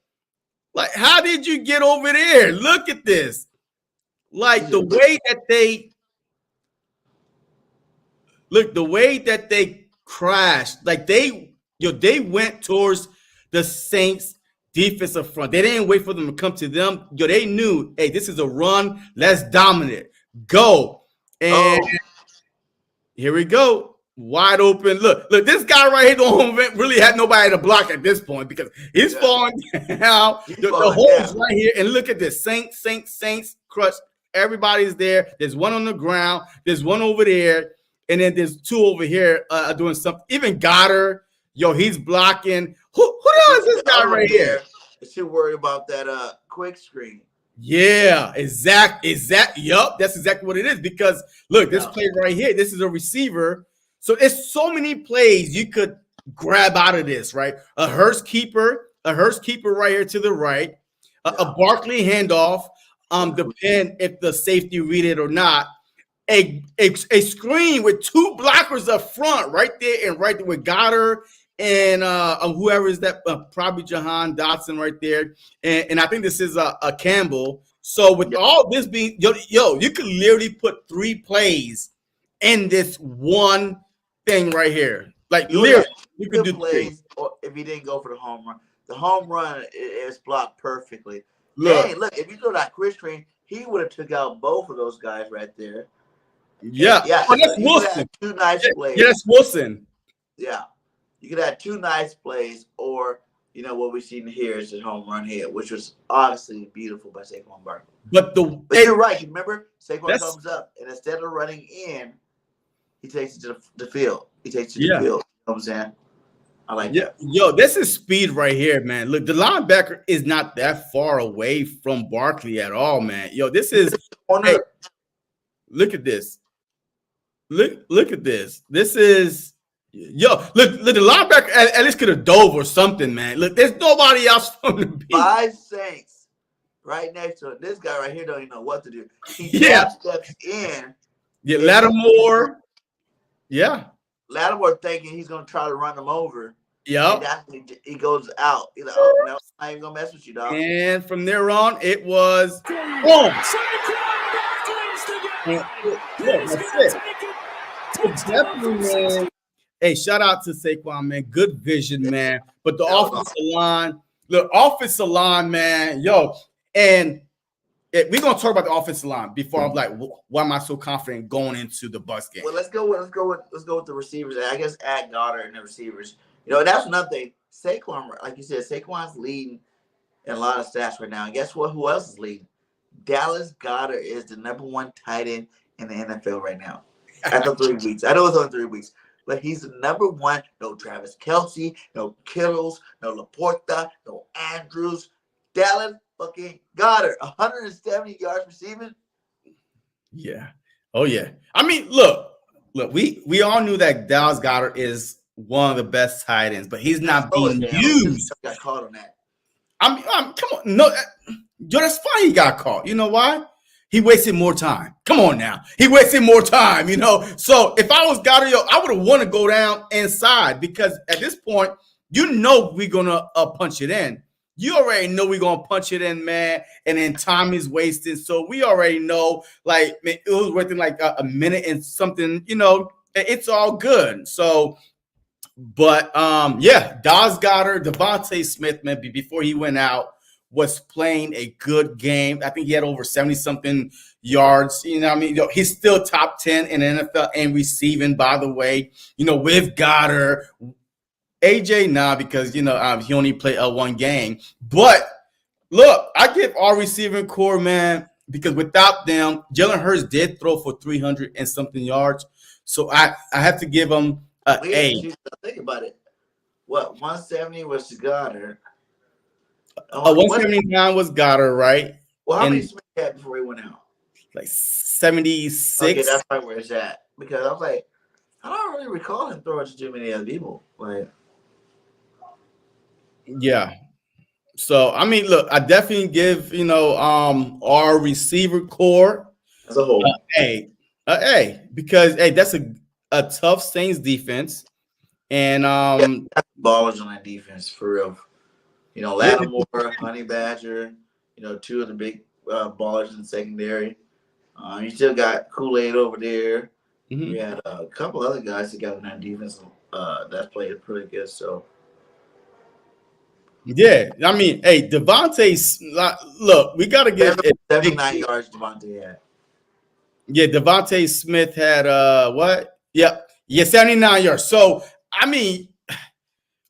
Like, how did you get over there? Look at this. Like, the way that they crashed, like they went towards the Saints defensive front. They didn't wait for them to come to them. They knew, hey, this is a run. Let's dominate. Go. And here we go. Wide open. Look, this guy right here don't really have nobody to block at this point, because he's falling down. The hole's right here. And look at this. Saints crush. Everybody's there. There's one on the ground. There's one over there. And then there's 2 over here doing something. Even Goddard, he's blocking. Who is this guy right here? They should worry about that quick screen. Yeah, Yup, that's exactly what it is. Because look, this play right here, this is a receiver. So it's so many plays you could grab out of this, right? A Hurst keeper right here to the right, a Barkley handoff, depend if the safety read it or not. A screen with 2 blockers up front, right there, and right there with Goddard and whoever is that, probably Jahan Dotson right there, and I think this is a Campbell. So with all this being, you could literally put 3 plays in this one thing right here. Like, literally, you could do plays. Or if he didn't go for the home run is blocked perfectly. Look, if you throw that quick screen, he would have took out both of those guys right there. Yeah. Oh, that's Wilson. 2 nice plays. Yeah, that's Wilson. Yeah. You could have 2 nice plays, or what we've seen here is the home run here, which was obviously beautiful by Saquon Barkley. But you're right. You remember, Saquon comes up, and instead of running in, he takes it to the field. He takes it to the field. You know what I'm saying? I like that. Yo, this is speed right here, man. Look, the linebacker is not that far away from Barkley at all, man. Yo, this is hey, look at this. Look at this. This is look, the linebacker at least could have dove or something, man. Look, there's nobody else from the beat. 5 Saints right next to it. This guy right here don't even know what to do. He steps in. Lattimore. Yeah. Lattimore thinking he's going to try to run him over. Yep. that's when he goes out. He's like, oh no, I ain't gonna mess with you, dog. And from there on, it was boom. Saquon Barkley's the guy. Yeah, He's that's gonna it. take it. Definitely, man. Hey, shout out to Saquon, man. Good vision, man. But the That was offensive line, the offensive line, man, yo, and we're gonna talk about the offensive line before I'm like, why am I so confident going into the Bucs game? Well, let's go with the receivers. I guess add Goddard and the receivers. You know, that's another thing. Saquon, like you said, Saquon's leading in a lot of stats right now. And guess what? Who else is leading? Dallas Goddard is the #1 tight end in the NFL right now. After 3 weeks. I know it's only 3 weeks, but he's the #1. No Travis Kelce, no Kittles, no Laporta, no Andrews. Dallas fucking Goddard, 170 yards receiving. Yeah. Oh, yeah. I mean, look, we all knew that Dallas Goddard is one of the best tight ends, but he's not being used. Got caught on that. I'm come on. No, yo, that's fine. He got caught. You know why? He wasted more time. Come on now. He wasted more time, you know. So if I was Goddard, I would have wanted to go down inside because at this point, you know we're gonna punch it in. You already know we're gonna punch it in, man. And then time is wasted. So we already know, like, man, it was within like a minute and something, you know, it's all good. So, but yeah, Dallas Goddard, Devontae Smith, man, before he went out, was playing a good game. I think he had over 70-something yards. You know what I mean? He's still top 10 in the NFL and receiving, by the way, you know, with Goddard. AJ, nah, because, you know, he only played one game. But, look, I give our receiving core, man, because without them, Jalen Hurts did throw for 300 and something yards. So I have to give him an A. Think about it. What, 170 was Goddard? 179 was Goddard, right? Well, how many Smith had before he went out? Like 76. Okay, that's right where it's at. Because I was like, I don't really recall him throwing to too many other people. Like, yeah. So I mean, look, I definitely give, you know, our receiver core as a whole A, because hey, that's a tough Saints defense, and ballers on that defense for real. You know, Lattimore, Honey Badger, you know, two of the big ballers in the secondary. You still got Kool-Aid over there. Mm-hmm. You had a couple other guys that got on that defense that played pretty good. So. Yeah, I mean, hey, Devontae, look, we got to get 79 yards Devontae had. Yeah, Devontae Smith had what? Yeah, 79 yards. So, I mean,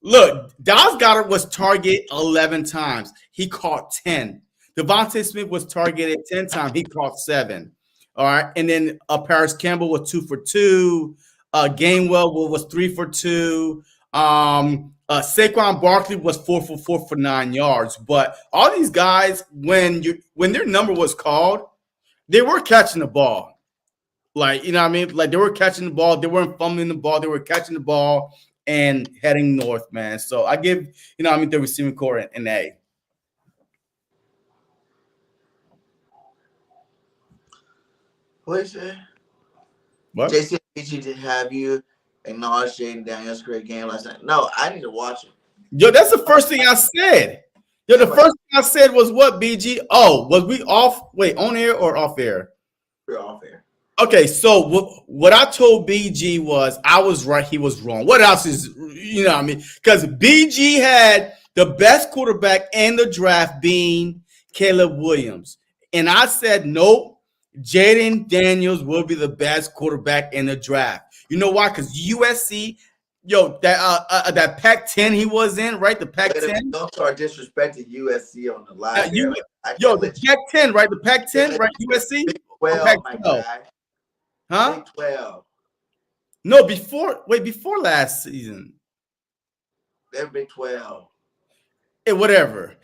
look, Dallas Goddard was targeted 11 times. He caught 10. Devontae Smith was targeted 10 times. He caught 7. All right, and then Paris Campbell was 2 for 2. Gainwell was 3 for 2. Saquon Barkley was 4 for 4 for 9 yards. But all these guys, when their number was called, they were catching the ball. Like, you know what I mean? Like, they were catching the ball. They weren't fumbling the ball. They were catching the ball and heading north, man. So I give, you know what I mean, the receiving core an A. What is it? What? JC, did have you acknowledge Jaden Daniels' great game last night? No, I need to watch it. Yo, that's the first thing I said. Yo, the first thing I said was what, BG? Oh, was we off? Wait, on air or off air? We're off air. Okay, so what I told BG was I was right, he was wrong. What else is, you know what I mean? Because BG had the best quarterback in the draft being Caleb Williams. And I said, nope, Jaden Daniels will be the best quarterback in the draft. You know why? Because USC, yo, that Pac-10 he was in, right? The Pac-10. Don't start disrespecting USC on the live. The Pac-10, right? The Pac-10, right? USC. Big 12, my guy. Huh? Big 12. No, before last season. They're Big 12. In whatever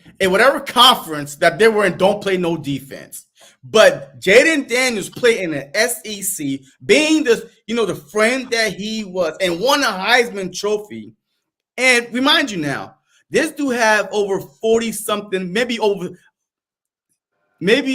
conference that they were in, don't play no defense. But Jaden Daniels played in the SEC, being the friend that he was, and won a Heisman Trophy. And remind you now, this dude have over 40-something, maybe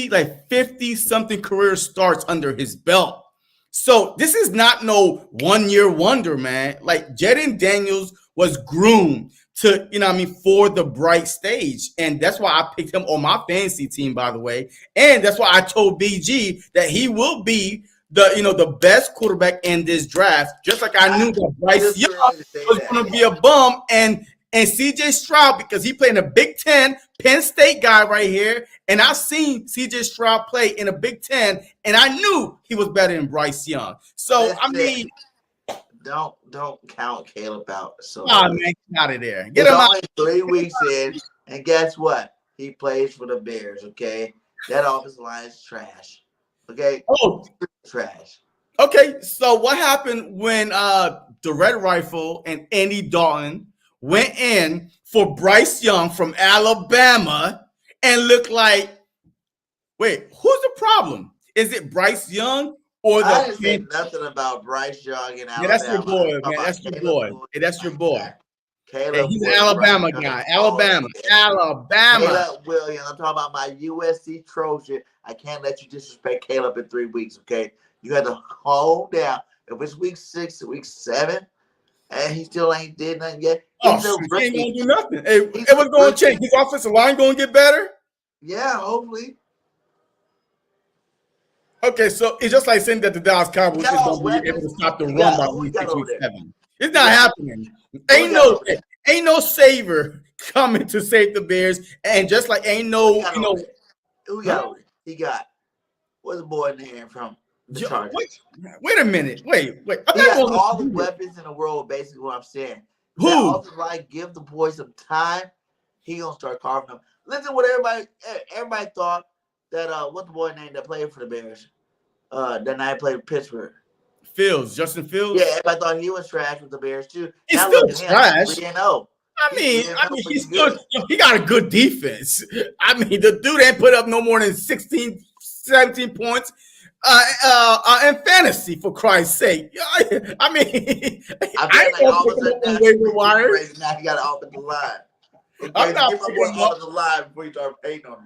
like 50-something career starts under his belt. So this is not no one-year wonder, man. Like, Jaden Daniels was groomed to, you know what I mean, for the bright stage. And that's why I picked him on my fantasy team, by the way. And that's why I told BG that he will be the best quarterback in this draft, just like I knew that Bryce Young was going to be a bum, and CJ Stroud, because he played in a Big Ten, Penn State guy right here, and I've seen CJ Stroud play in a Big Ten, and I knew he was better than Bryce Young. So I mean, don't count Caleb out. So man, get out of there. Get it's him out. only 3 weeks in, and guess what? He plays for the Bears. Okay, that offensive line is trash. Okay, trash. Okay, so what happened when the Red Rifle and Andy Dalton went in for Bryce Young from Alabama and looked like, wait, who's the problem? Is it Bryce Young or the? I didn't say nothing about Bryce Young in Alabama. Yeah, that's your boy, man. That's your boy. Hey, that's your boy. Caleb, he's an Alabama guy. Alabama. Caleb Williams. I'm talking about my USC Trojan. I can't let you disrespect Caleb in 3 weeks, okay? You had to hold down. If it's week 6 or week 7, and he still ain't did nothing yet, he ain't gonna do nothing. Hey, it was gonna change. His offensive line gonna get better. Yeah, hopefully. Okay, so it's just like saying that the Dallas Cowboys is gonna be able to stop the run by week 6, week 7. It's not happening. Ain't no saver coming to save the Bears, and just like ain't no, who got it? He got what's the boy name from the Chargers? Wait a minute. Wait. He got all the weapons in the world. Basically, what I'm saying. Who? Also, like, give the boy some time. He gonna start carving them. Listen, what everybody thought that what the boy named that played for the Bears. That night played Pittsburgh. Justin Fields. Yeah, everybody thought he was trash with the Bears too. He's still trash. 3-0. I mean, he got a good defense. I mean, the dude ain't put up no more than 16, 17 points in fantasy, for Christ's sake. I mean, I feel like all of a sudden waiver wire. Now he got an offensive line. Okay, I'm not give him more offensive line before you start paying on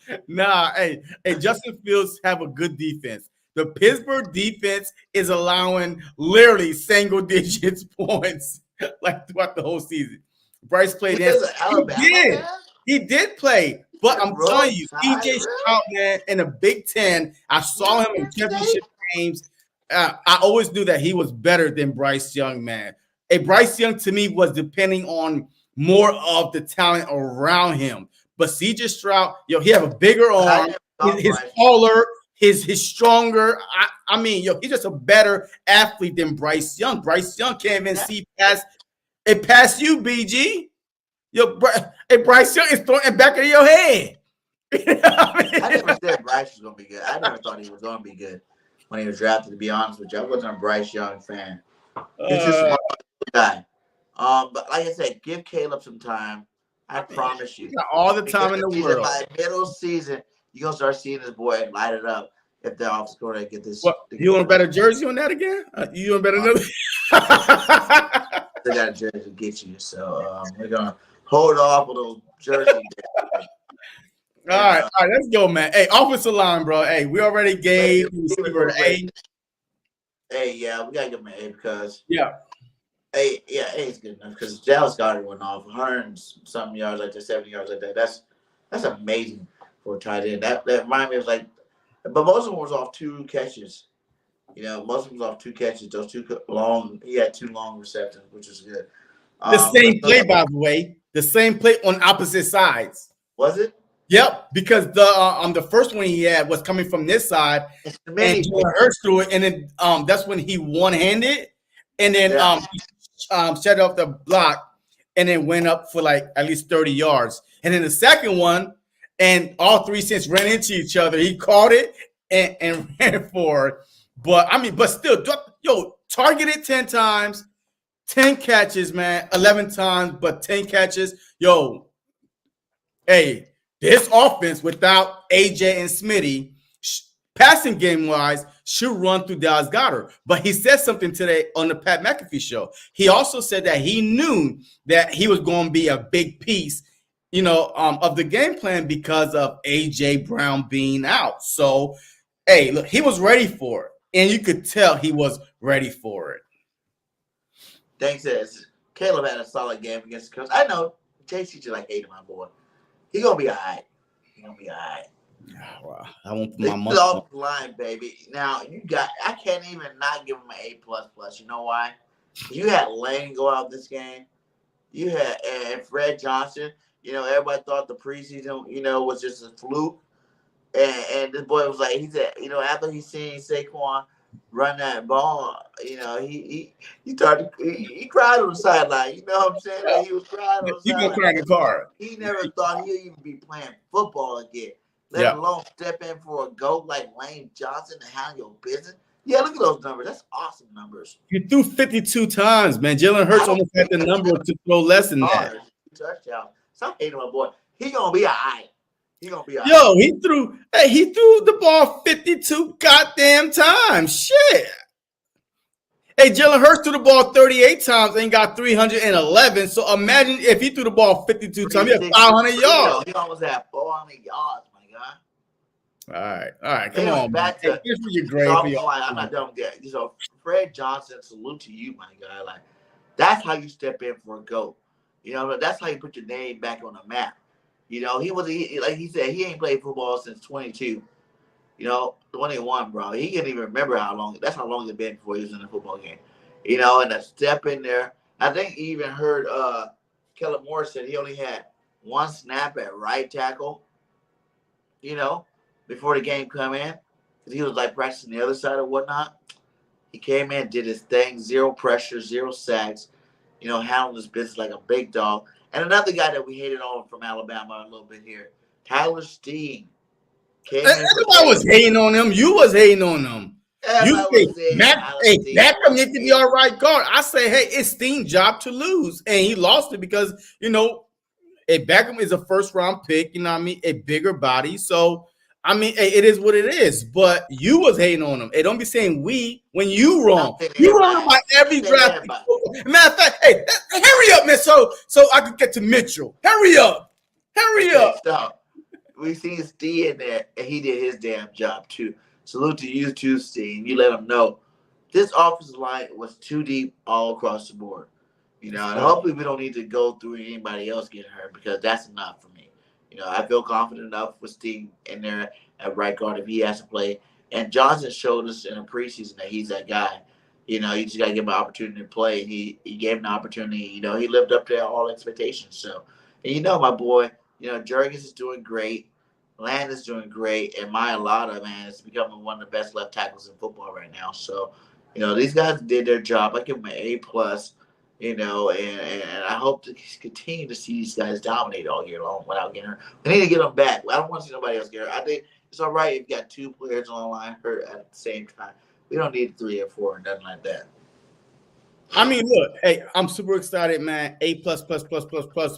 him. Nah, hey, Justin Fields have a good defense. The Pittsburgh defense is allowing literally single digits points like throughout the whole season. Bryce played He did play, but I'm telling you, CJ Stroud, man, in the Big Ten, I saw him in championship games. I always knew that he was better than Bryce Young, man. Bryce Young to me was depending on more of the talent around him. But CJ Stroud, he have a bigger arm, he's taller, he's stronger. I mean, he's just a better athlete than Bryce Young. Bryce Young can't even see past you, BG. Bryce Young is throwing it back of your head. I never said Bryce was gonna be good. I never thought he was gonna be good when he was drafted. To be honest with you, I wasn't a Bryce Young fan. He's just a guy. But like I said, give Caleb some time. I promise you. All the time in the world. By middle season, you're gonna start seeing this boy light it up. If the offense going to get this, you want a better jersey on that again? You want better? They got a jersey to get you, so we're gonna hold off with those jerseys. All right, let's go, man. Hey, offensive line, bro. Hey, we already gave receiver an A. Hey, yeah, we gotta give him an A because A is good enough because Dallas Goedert went off 100 and something yards like that, 70 yards like that. That's amazing for a tight end. That reminded me of like, but most of them was off 2 catches. Most of them was off 2 catches. Those 2 long. He had 2 long receptions, which is good. The same play, by the way. The same play on opposite sides. Was it? Yep, because the first one he had was coming from this side, and Jalen Hurts threw it, and then that's when he one-handed, and then shut off the block, and then went up for like at least 30 yards. And then the second one, and all 3 cents ran into each other. He caught it and ran for it. But still, targeted 10 times, 10 catches, man, 11 times, but 10 catches. This offense without AJ and Smitty, passing game wise, should run through Dallas Goedert. But he said something today on the Pat McAfee show. He also said that he knew that he was going to be a big piece, of the game plan because of AJ Brown being out. So, look, he was ready for it, and you could tell he was ready for it. Thanks, Caleb had a solid game against the Coast. I know JC just like hating my boy. He gonna be all right. He gonna be all right. Wow, I won't put The my money on. offensive line, baby. Now I can't even not give him an A++. You know why? You had Lane go out this game. You had and Fred Johnson. You know, everybody thought the preseason, was just a fluke. And this boy was like, he said, after he seen Saquon run that ball, he started, he cried on the sideline. You know what I'm saying? Like, he was crying on the He gonna sideline. cry in the car. He never thought he'd even be playing football again. Let alone step in for a GOAT like Lane Johnson to handle your business. Yeah, look at those numbers. That's awesome numbers. You threw 52 times, man. Jalen Hurts almost had the number to throw less than that. Touchdown. Stop hating my boy. He gonna be all right. He gonna be all right. Yo, he threw the ball 52 goddamn times. Shit. Hey, Jalen Hurts threw the ball 38 times and got 311. So imagine if he threw the ball 52 times, he had 500 yards. He almost had 400 yards, my God. All right, come on. Back to here's what you're great. I'm not done with that. So Fred Johnson, salute to you, my guy. Like, that's how you step in for a GOAT. That's how you put your name back on the map. He like he said, he ain't played football since 22. 21, bro. He can't even remember how long. That's how long it's been before he was in a football game. And a step in there. I think he even heard Kellen Moore said he only had one snap at right tackle. Before the game come in, because he was like practicing the other side or whatnot. He came in, did his thing, 0 pressure, 0 sacks. Handled his business like a big dog. And another guy that we hated on from Alabama a little bit here, Tyler Steen. Everybody was hating on him. You was hating on him. You say, Beckham needs to be all right guard. I say, hey, it's Steen's job to lose. And he lost it because, Beckham is a first-round pick, a bigger body. So, it is what it is. But you was hating on him. Hey, don't be saying we when you wrong. You wrong about every draft. Matter of fact, hey, hurry up, man, so I could get to Mitchell. Hurry up. Stop. We seen Steve in there, and he did his damn job, too. Salute to you, too, Steve. You let him know. This offensive line was too deep all across the board. And hopefully we don't need to go through anybody else getting hurt because that's enough for me. I feel confident enough with Steve in there at right guard if he has to play. And Johnson showed us in the preseason that he's that guy. You just got to give him an opportunity to play. He gave him the opportunity. He lived up to all expectations. So, and my boy, Jurgens is doing great. Land is doing great. And Mailata, man, is becoming one of the best left tackles in football right now. So, these guys did their job. I give them an A+. And I hope to continue to see these guys dominate all year long without getting hurt. We need to get them back. I don't want to see nobody else get hurt. I think it's all right if you got 2 players on the line hurt at the same time. We don't need 3 or 4 and nothing like that. Look, hey, I'm super excited, man. A+++++,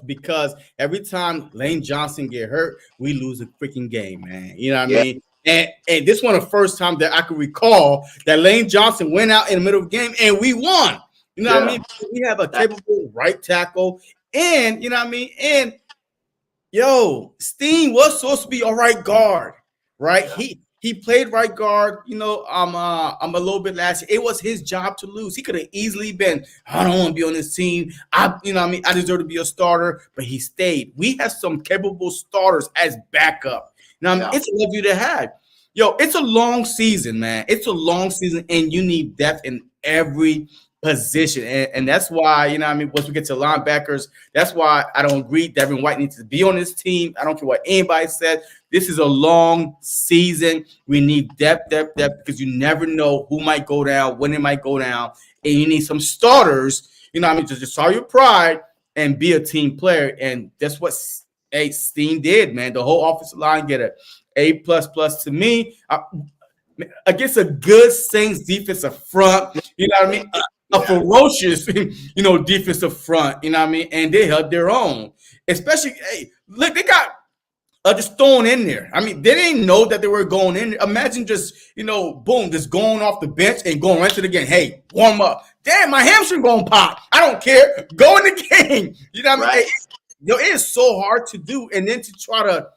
because every time Lane Johnson get hurt, we lose a freaking game, man. You know what I mean? And this one of the first time that I can recall that Lane Johnson went out in the middle of the game and we won. You know what I mean? We have a capable right tackle, and And Steen was supposed to be a right guard, right? Yeah. He played right guard. I'm a little bit last year. It was his job to lose. He could have easily been, I don't want to be on this team. I deserve to be a starter, but he stayed. We have some capable starters as backup. Now it's a luxury to have. It's a long season, man. It's a long season, and you need depth in every position. And that's why, once we get to linebackers, that's why I don't agree Devin White needs to be on this team. I don't care what anybody said. This is a long season. We need depth, because you never know who might go down, when it might go down. And you need some starters, to just show your pride and be a team player. And that's what Steen did, man. The whole offensive line get an A++ to me. Against a good Saints defensive front, a ferocious, defensive front, and they held their own. Especially, look, they got just thrown in there. They didn't know that they were going in there. Imagine just, boom, just going off the bench and going right to the game. Hey, warm up. Damn, my hamstring going to pop. I don't care. Go in the game. Right. It is so hard to do. And then to try to,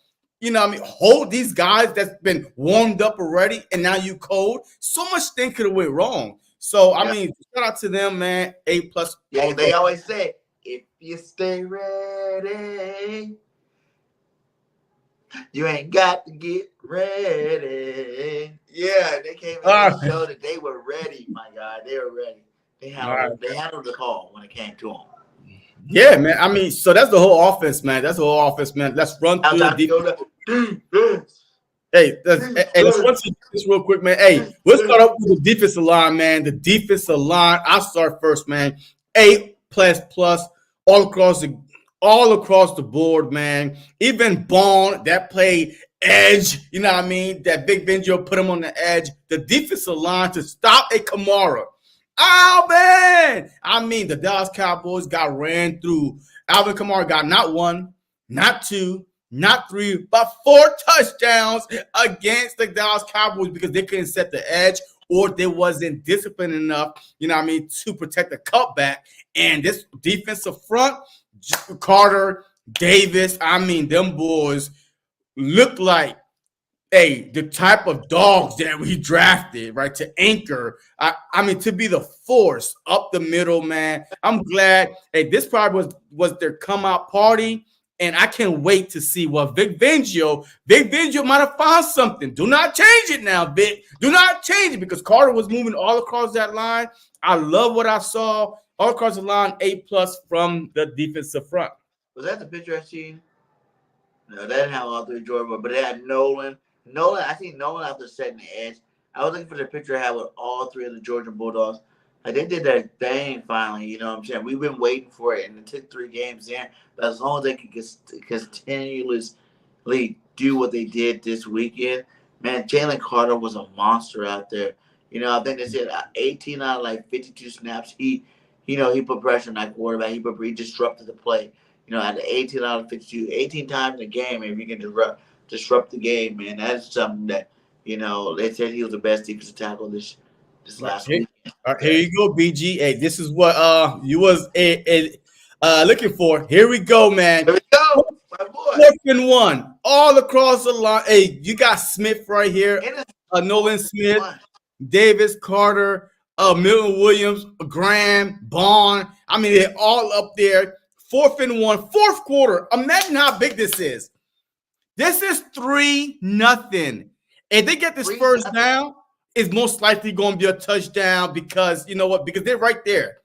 hold these guys that's been warmed up already, and now you cold. So much things could have went wrong. So I mean, shout out to them, man. A+. Yeah, they always say, if you stay ready, you ain't got to get ready. Yeah, they came in and showed that they were ready, my God. They were ready. They handled the call when it came to them. Yeah, man. I mean, so that's the whole offense, man. That's the whole offense, man. Let's run through the defense. Hey, let's run through this real quick, man. Hey, let's start up with the defensive line, man. The defensive line. I'll start first, man. A++ all across the board, man. Even Bond that played edge, you know what I mean? That Big Benjo put him on the edge. The defensive line to stop a Kamara. Oh, man. I mean, the Dallas Cowboys got ran through. Alvin Kamara got not one, not two, not three, but 4 touchdowns against the Dallas Cowboys because they couldn't set the edge or they wasn't disciplined enough, you know what I mean, to protect the cutback. And this defensive front, Carter, Davis, I mean, them boys look like, the type of dogs that we drafted, right, to anchor. I mean, to be the force up the middle, man. I'm glad. Hey, this probably was their come out party, and I can't wait to see what Vic Fangio might have found something. Do not change it now, Vic. Do not change it because Carter was moving all across that line. I love what I saw all across the line. A+ from the defensive front. Was that the picture I seen? No, that didn't have all 3 Jordan, but it had Nolan. I seen Nolan after setting the edge. I was looking for the picture I had with all 3 of the Georgia Bulldogs. Like, they did their thing finally, you know what I'm saying? We've been waiting for it, and it took 3 games in. But as long as they could continuously do what they did this weekend, man, Jalen Carter was a monster out there. You know, I think they said 18 out of like 52 snaps. He put pressure on that quarterback. He disrupted the play. You know, at the 18 out of 52, 18 times in the game, if you can disrupt the game, man, that's something that, you know, they said he was the best defensive tackle this last week. Here you go, BG. Hey, this is what you was looking for. Here we go, man. Here we go, my boy. 4th and 1, all across the line. Hey, you got Smith right here. Nolan Smith, Davis, Carter, Milton Williams, Graham, Bond. I mean, they're all up there. 4th and 1, 4th quarter. Imagine how big this is. This is 3-0. If they get this first down, it's most likely going to be a touchdown because, you know what? Because they're right there,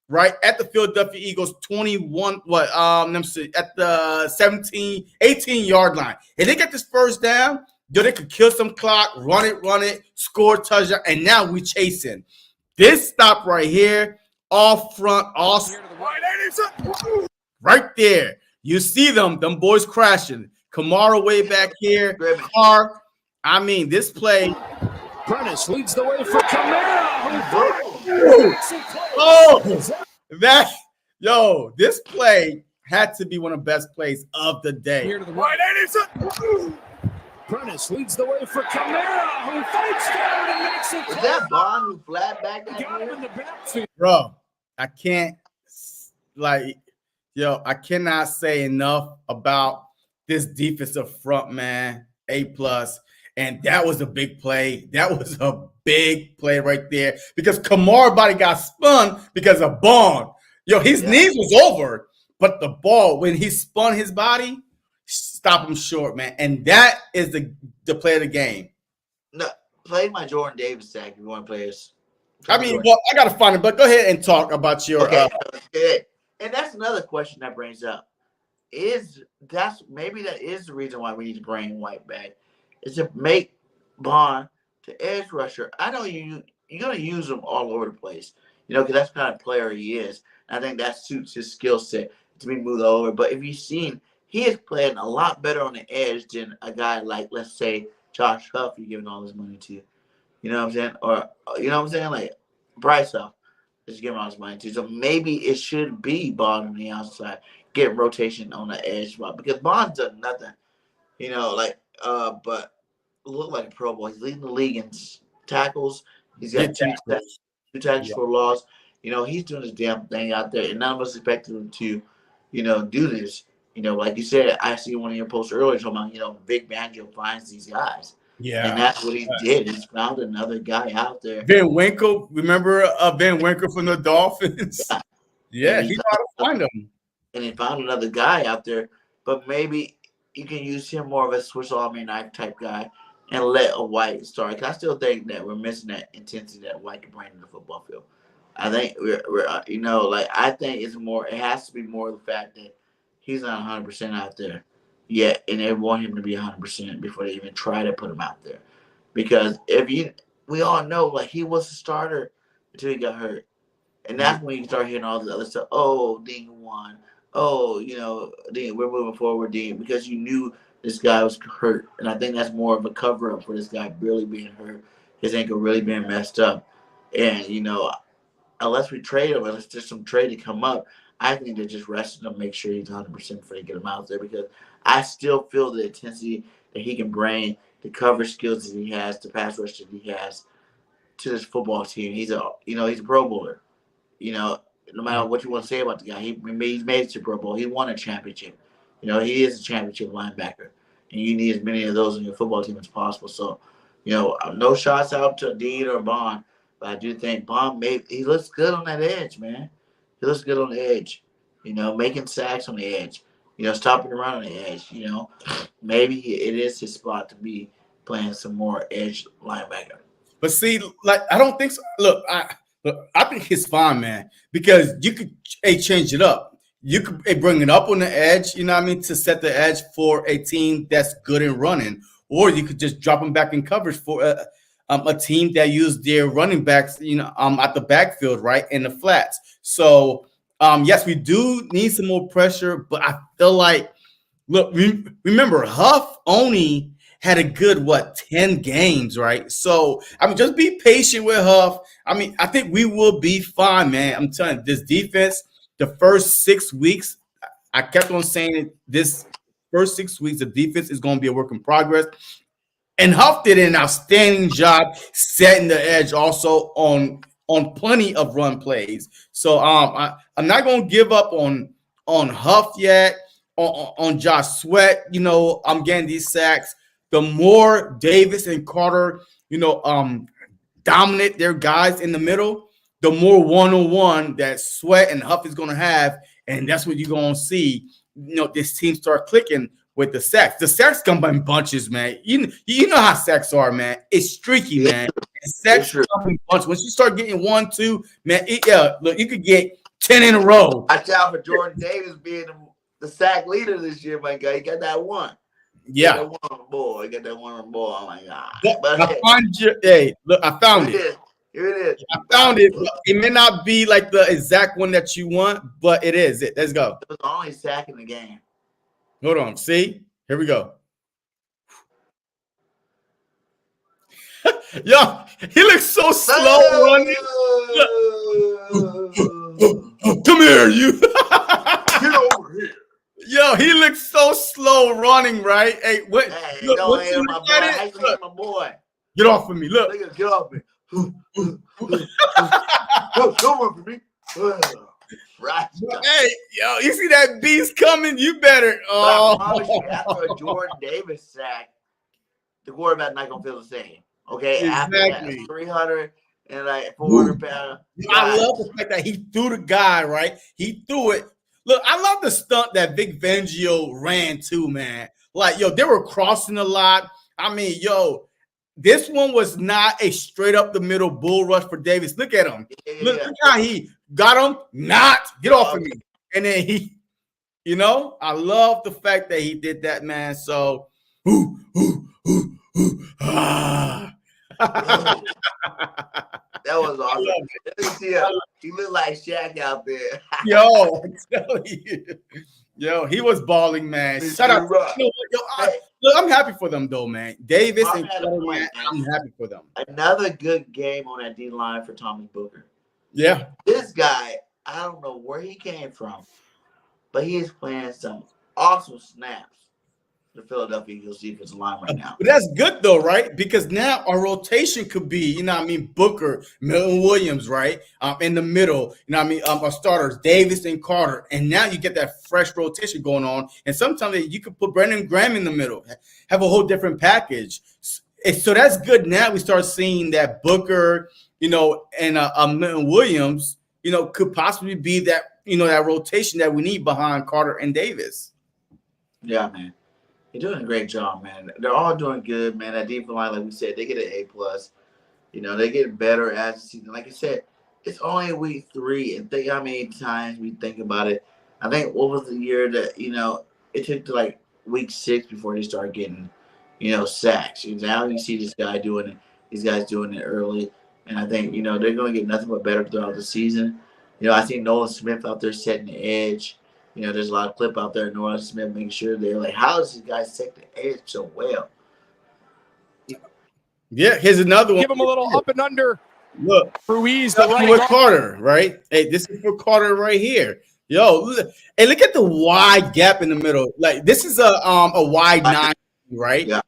right at the Philadelphia Eagles 21, at the 17, 18-yard line. If they get this first down, they could kill some clock, run it, score a touchdown, and now we chasing. This stop right here, all front, all right there. You see them boys crashing. Kamara way back here. Carr. I mean, this play. Prentice leads the way for Kamara. This play had to be one of the best plays of the day. Here to the right. Prentice leads the way for Kamara, who fights down and makes it. Was that Bond who flat back that got him in the backfield? Bro, I cannot say enough about this defensive front, man. A+. And that was a big play. That was a big play right there because Kamara body got spun because of Bond. His knees was over, but the ball, when he spun his body, stopped him short, man. And that is the play of the game. No, play my Jordan Davis tag if you want to play this. I mean, well, I got to find it, but go ahead and talk about your. Okay. And that's another question that brings up. Maybe that is the reason why we need to bring White back. Is to make Bond the edge rusher. I know you're going to use him all over the place, because that's the kind of player he is. And I think that suits his skill set to be moved over. But if you've seen, he is playing a lot better on the edge than a guy like, let's say, Josh Huff, you're giving all this money to. You know what I'm saying? Or, you know what I'm saying? Like, Bryce Huff is giving all this money to. So maybe it should be Bond on the outside, getting rotation on the edge spot. Because Bond's done nothing, but look like a Pro Bowl. He's leading the league in tackles. He's got two tackles for loss. He's doing his damn thing out there, and none of us expected him to, do this. Like you said, I see one of your posts earlier talking about, Big Fangio finds these guys. Yeah. And that's what he did. He's found another guy out there. Van Winkle, remember Van Winkle from the Dolphins? Yeah, Yeah, he know how to find them. And he found another guy out there. But maybe you can use him more of a Swiss Army knife type guy and let a White start. Because I still think that we're missing that intensity that White can bring to the football field. I think we're I think it's more. It has to be more of the fact that he's not 100% out there yet, and they want him to be 100% before they even try to put him out there. Because we all know, like, he was a starter until he got hurt, and that's when you start hearing all this other stuff. Oh, Dean won. Oh, Dean, we're moving forward, Dean, because you knew this guy was hurt, and I think that's more of a cover up for this guy really being hurt, his ankle really being messed up, and unless we trade him, unless there's some trade to come up, I think they're just resting him, make sure he's 100% before they get him out there, because I still feel the intensity that he can bring, the coverage skills that he has, the pass rush that he has to this football team. He's a Pro Bowler. No matter what you want to say about the guy, he's made it to Pro Bowl. He won a championship. He is a championship linebacker, and you need as many of those in your football team as possible. So, no shots out to Dean or Bond. But I do think Bond he looks good on that edge, man. He looks good on the edge. Making sacks on the edge. Stopping the run on the edge. Maybe it is his spot to be playing some more edge linebacker. But see, like, I don't think so. Look, I think it's fine, man, because you could change it up. You could bring it up on the edge, to set the edge for a team that's good in running, or you could just drop them back in coverage for a team that used their running backs, at the backfield, right, in the flats. So, yes, we do need some more pressure, but I feel like, look, remember, Huff only had a good, 10 games, right? So, just be patient with Huff. I think we will be fine, man. I'm telling you, this defense, the first 6 weeks, I kept on saying it, this first 6 weeks, the defense is going to be a work in progress. And Huff did an outstanding job setting the edge also on plenty of run plays. So I'm not going to give up on Huff yet, on Josh Sweat. I'm getting these sacks. The more Davis and Carter, dominate their guys in the middle, the more one-on-one that Sweat and Huff is going to have. And that's what you're going to see, this team start clicking with the sacks. The sacks come in bunches, man. You know how sacks are, man. It's streaky, man. And sacks come in bunches. Once you start getting 1, 2, man, look, you could get 10 in a row. Watch out for Jordan Davis being the sack leader this year, my guy. He got that one. Yeah. He got that one ball. Oh, my God. But I found it. Here it is. I found it. It may not be like the exact one that you want, but it is. Let's go. It was the only sack in the game. Hold on. See? Here we go. Yo, he looks so slow running. Come here, you. Get over here. Yo, he looks so slow running, right? Hey, what? Hey, look, don't hit my boy. I hit my boy. Get off of me. Look. Get off me. Don't run for me. Right. Hey, yo, you see that beast coming? You better. Oh, I promise you, after a Jordan Davis sack, the quarterback not gonna feel the same. Okay, exactly. After that, 300 and 400 pounds. I love the fact that he threw the guy, right? He threw it. Look, I love the stunt that Vic Fangio ran too, man. Like, they were crossing a lot. This one was not a straight up the middle bull rush for Davis. Look at him. Look how he got him. Get off of me. And then he, I love the fact that he did that, man. So, that was awesome. He looked like Shaq out there. Yo, I'm telling you. Yo, he was balling, man. Shut up. Look, I'm happy for them, though, man. Davis and Carter, man, I'm happy for them. Another good game on that D line for Thomas Booker. Yeah. This guy, I don't know where he came from, but he is playing some awesome snaps. The Philadelphia Eagles defensive line right now. But that's good though, right? Because now our rotation could be, Booker, Milton Williams, right? In the middle, our starters, Davis and Carter. And now you get that fresh rotation going on. And sometimes you could put Brandon Graham in the middle, have a whole different package. so that's good. Now we start seeing that Booker, and Milton Williams, could possibly be that, that rotation that we need behind Carter and Davis. Yeah, man. You're doing a great job, man. They're all doing good, man. That defensive line, like we said, they get an A+. They get better as the season. Like I said, it's only week 3, and think how many times we think about it. I think what was the year that it took to like week 6 before they start getting sacks. Now you see this guy doing it. These guys doing it early, and I think they're going to get nothing but better throughout the season. I see Nolan Smith out there setting the edge. There's a lot of clip out there. Nolan Smith making sure they're like, how does this guy set the edge so well? Yeah, here's another one. Give him a little up and under. Look, Ruiz, the right with Carter, right? Hey, this is for Carter right here. Yo, look at the wide gap in the middle. Like, this is a wide 9, right? Yeah.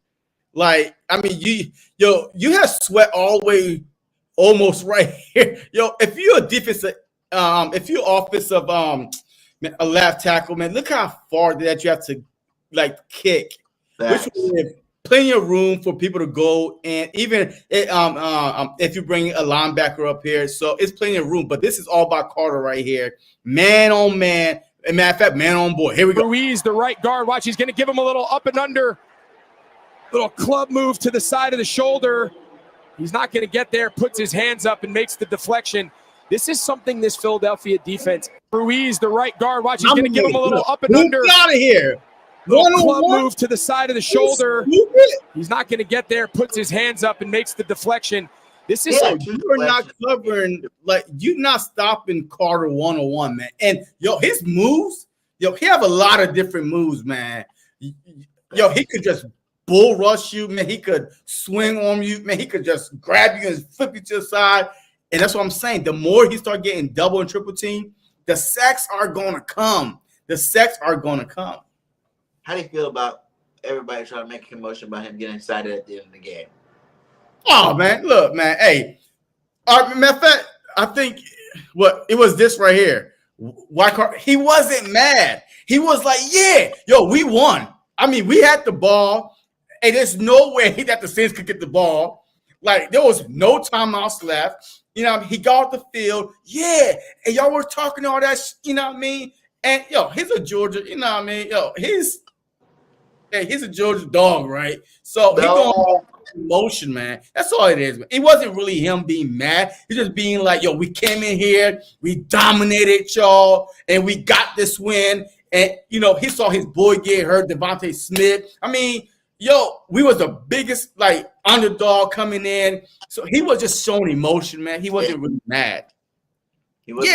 Like, I mean, you have Sweat all the way almost right here. Yo, if you're a defensive, if you're offensive, a left tackle, man, look how far that you have to kick. Which will give plenty of room for people to go, and even if you bring a linebacker up here, so it's plenty of room. But this is all about Carter right here, man on man. As a matter of fact, man on board. Here we go. Ruiz, the right guard. Watch, he's going to give him a little up and under, little club move to the side of the shoulder. He's not going to get there. Puts his hands up and makes the deflection. This is something this Philadelphia defense. Ruiz, the right guard. Watch, he's going to give him a little up and under. Get out of here. Club move to the side of the shoulder. He's not going to get there. Puts his hands up and makes the deflection. This is you're not covering, you're not stopping Carter 1-on-1, man. And his moves, he have a lot of different moves, man. He could just bull rush you, man. He could swing on you, man. He could just grab you and flip you to the side. And that's what I'm saying. The more he start getting double and triple team, the sacks are gonna come. How do you feel about everybody trying to make a commotion about him getting excited at the end of the game? Oh, man, look, man. Hey, matter of fact, I think it was this right here. He wasn't mad. He was like, yeah, we won. I mean, we had the ball. Hey, there's no way that the Saints could get the ball. Like, there was no timeouts left. He got off the field. Yeah, and y'all were talking all that, you know what I mean? And, he's a Georgia, you know what I mean? He's a Georgia dog, right? So he going emotion, man. That's all it is, man. It wasn't really him being mad. He's just being like, we came in here, we dominated y'all, and we got this win. And, he saw his boy get hurt, Devontae Smith. I mean, we was the biggest, underdog coming in. So he was just showing emotion, man. He wasn't really mad. He was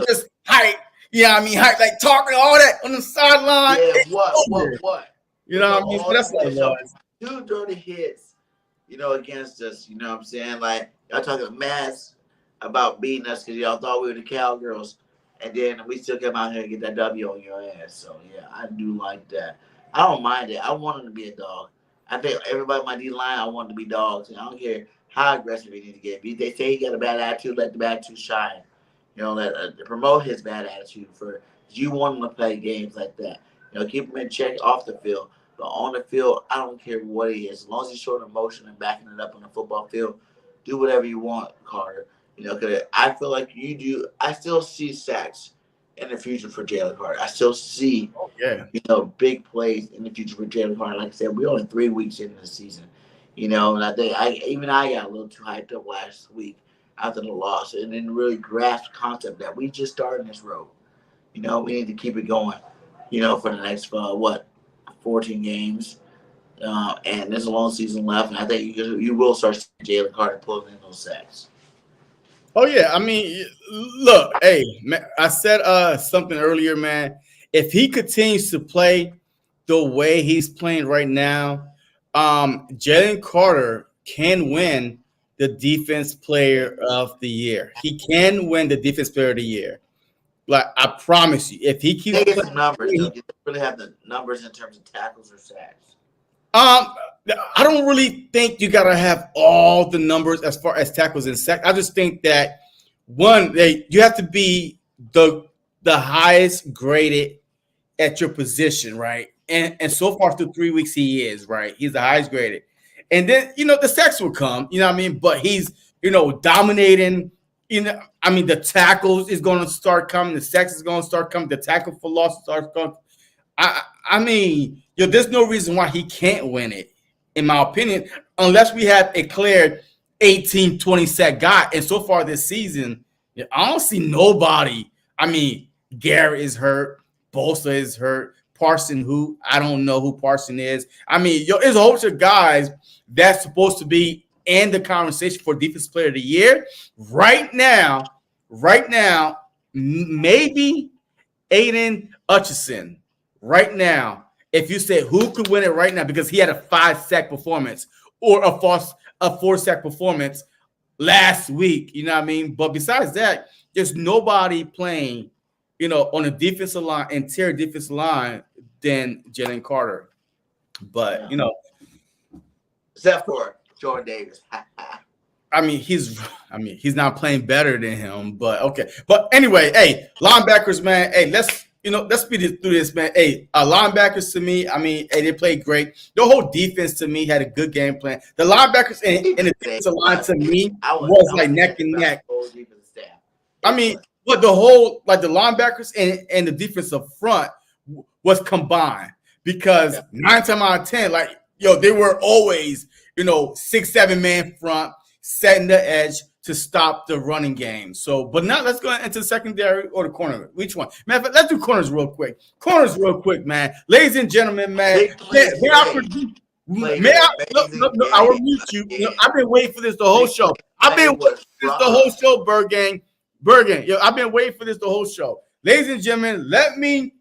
just hype. Yeah, I mean, hype, talking all that on the sideline. Yeah, what? You know what I mean? So that's what it was. 2 dirty hits, against us. You know what I'm saying? Like, y'all talking mess about beating us because y'all thought we were the Cowgirls. And then we still come out here and get that W on your ass. So, yeah, I do like that. I don't mind it. I want him to be a dog. I think everybody in my D-line, I want them to be dogs. And I don't care how aggressive he needs to get. If they say he got a bad attitude, let the bad attitude shine. Promote his bad attitude. You want him to play games like that. Keep him in check off the field. But on the field, I don't care what he is. As long as he's showing emotion and backing it up on the football field, do whatever you want, Carter. Because I feel like you do. I still see sacks in the future for Jalen Carter. I still see, big plays in the future for Jalen Carter. Like I said, we're only 3 weeks into the season. And I think I got a little too hyped up last week after the loss and didn't really grasp the concept that we just started this road. We need to keep it going, for the next, 14 games. And there's a long season left. And I think you will start seeing Jalen Carter pulling in those sacks. Oh, yeah. I mean, look, hey, man, I said something earlier, man. If he continues to play the way he's playing right now, Jalen Carter can win the Defense Player of the Year. He can win the Defense Player of the Year. Like, I promise you, if he keeps playing, some numbers, you really have the numbers in terms of tackles or sacks. I don't really think you gotta have all the numbers as far as tackles and sacks. I just think that you have to be the highest graded at your position, right? And so far through 3 weeks, he is, right. He's the highest graded. And then, the sacks will come, you know what I mean? But he's, dominating, the tackles is going to start coming. The sacks is going to start coming. The tackle for loss starts coming. There's no reason why he can't win it, in my opinion, unless we have a clear 18, 20 sack guy. And so far this season, I don't see nobody. Garrett is hurt. Bosa is hurt. Parson, who I don't know who Parson is. There's a whole bunch of guys that's supposed to be in the conversation for Defensive Player of the Year. Right now, maybe Aiden Hutchinson. Right now, if you say who could win it right now, because he had a 5-sack performance or a 4-sack performance last week, you know what I mean? But besides that, there's nobody playing, on a defensive line, interior defensive line, than Jalen Carter. But, except for Jordan Davis. he's not playing better than him, but okay. But anyway, hey, linebackers, man. Hey, let's speed through this, man. Hey, linebackers to me, they played great. The whole defense to me had a good game plan. The linebackers and the defensive line to me was like neck and neck. But the whole, like the linebackers and the defensive front was combined, because 9 times out of 10, they were always, 6-7 man front, setting the edge to stop the running game. So, but now let's go into the secondary or the corner. Which one? Man, let's do corners real quick. Man. Ladies and gentlemen, man. I will mute you. I've been waiting for this the whole show. I've been waiting for this the whole show, BIRDGANG. I've been waiting for this the whole show. Ladies and gentlemen, let me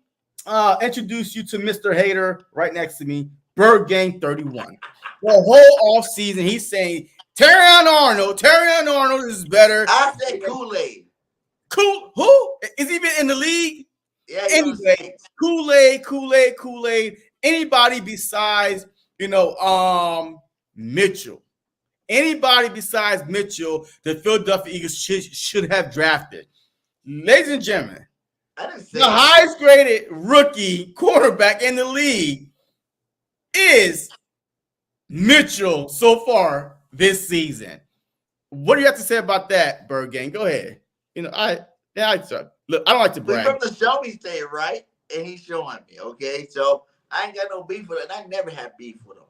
introduce you to Mr. Hater right next to me, BIRDGANG 31. The whole off season, he's saying Terrion Arnold is better. I said Kool-Aid. Who? Is he even in the league? Yeah. Anyway, Kool-Aid. Anybody besides, Mitchell. Anybody besides Mitchell, the Philadelphia Eagles should have drafted. Ladies and gentlemen, the highest graded rookie quarterback in the league is Mitchell so far this season. What do you have to say about that, BIRDGANG? Go ahead. Look, I don't like to brag. From the show, he's staying right, and he's showing me. Okay, so I ain't got no beef with it. I never had beef with him.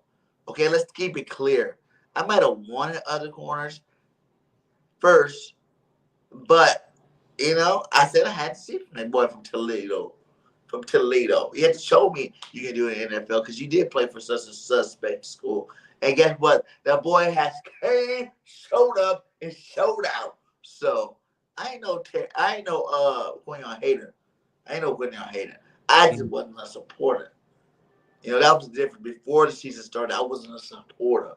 Okay, let's keep it clear. I might have wanted other corners first, but I said I had to see from that boy from Toledo. You had to show me you can do it in the NFL, because you did play for such a suspect school. And guess what? That boy showed up and showed out. So I ain't no Quinion hater. I just wasn't a supporter. That was different. Before the season started, I wasn't a supporter.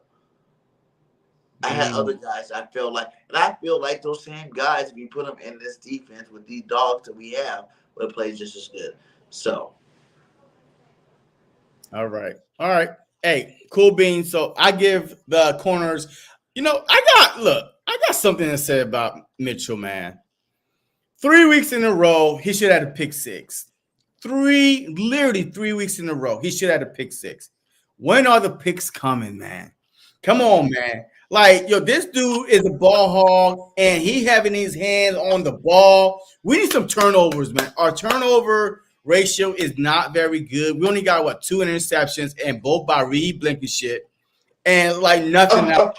I had other guys I felt like, and I feel like those same guys, if you put them in this defense with these dogs that we have, would play just as good. So. All right. Hey, cool beans. So I give the corners, I got something to say about Mitchell, man. 3 weeks in a row, he should have had a pick six. Literally 3 weeks in a row, he should have had a pick six. When are the picks coming, man? Come on, man. This dude is a ball hog, and he having his hands on the ball. We need some turnovers, man. Our turnover ratio is not very good. We only got, 2 interceptions, and both by Reed Blankenship, and nothing else.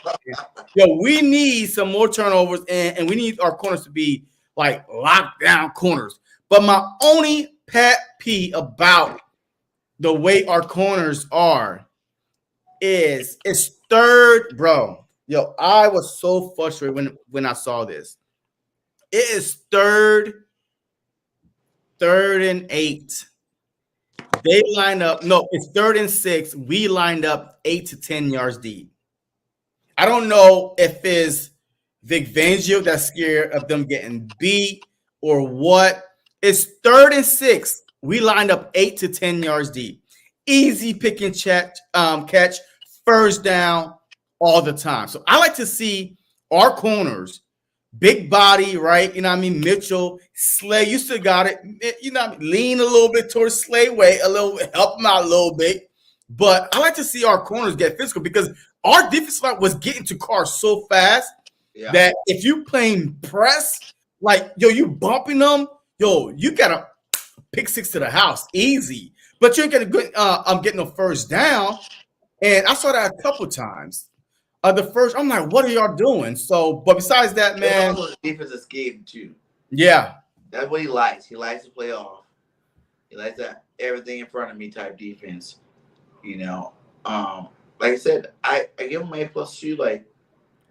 We need some more turnovers, and we need our corners to be locked down corners. But my only pet peeve about the way our corners are is it's third, bro. I was so frustrated when I saw this. It is third and 8. They line up. No, it's 3rd and 6. We lined up 8 to 10 yards deep. I don't know if it's Vic Fangio that's scared of them getting beat or what. It's 3rd and 6. We lined up 8 to 10 yards deep. Easy pick and catch, first down all the time. So I like to see our corners, big body, right? Mitchell, Slay, you still got it. Lean a little bit towards Slay way, a little, help him out a little bit. But I like to see our corners get physical, because our defense line was getting to Carr so fast that if you playing press, like, yo, you bumping them, yo, you got to pick 6 to the house easy. But you ain't going to I'm getting a first down. And I saw that a couple times. The first, I'm like, what are y'all doing? So, but besides that, man. Defensive scheme, too. Yeah. That's what he likes. He likes to play off. He likes that everything in front of me type defense. You know, like I said, I give him A plus 2. Like,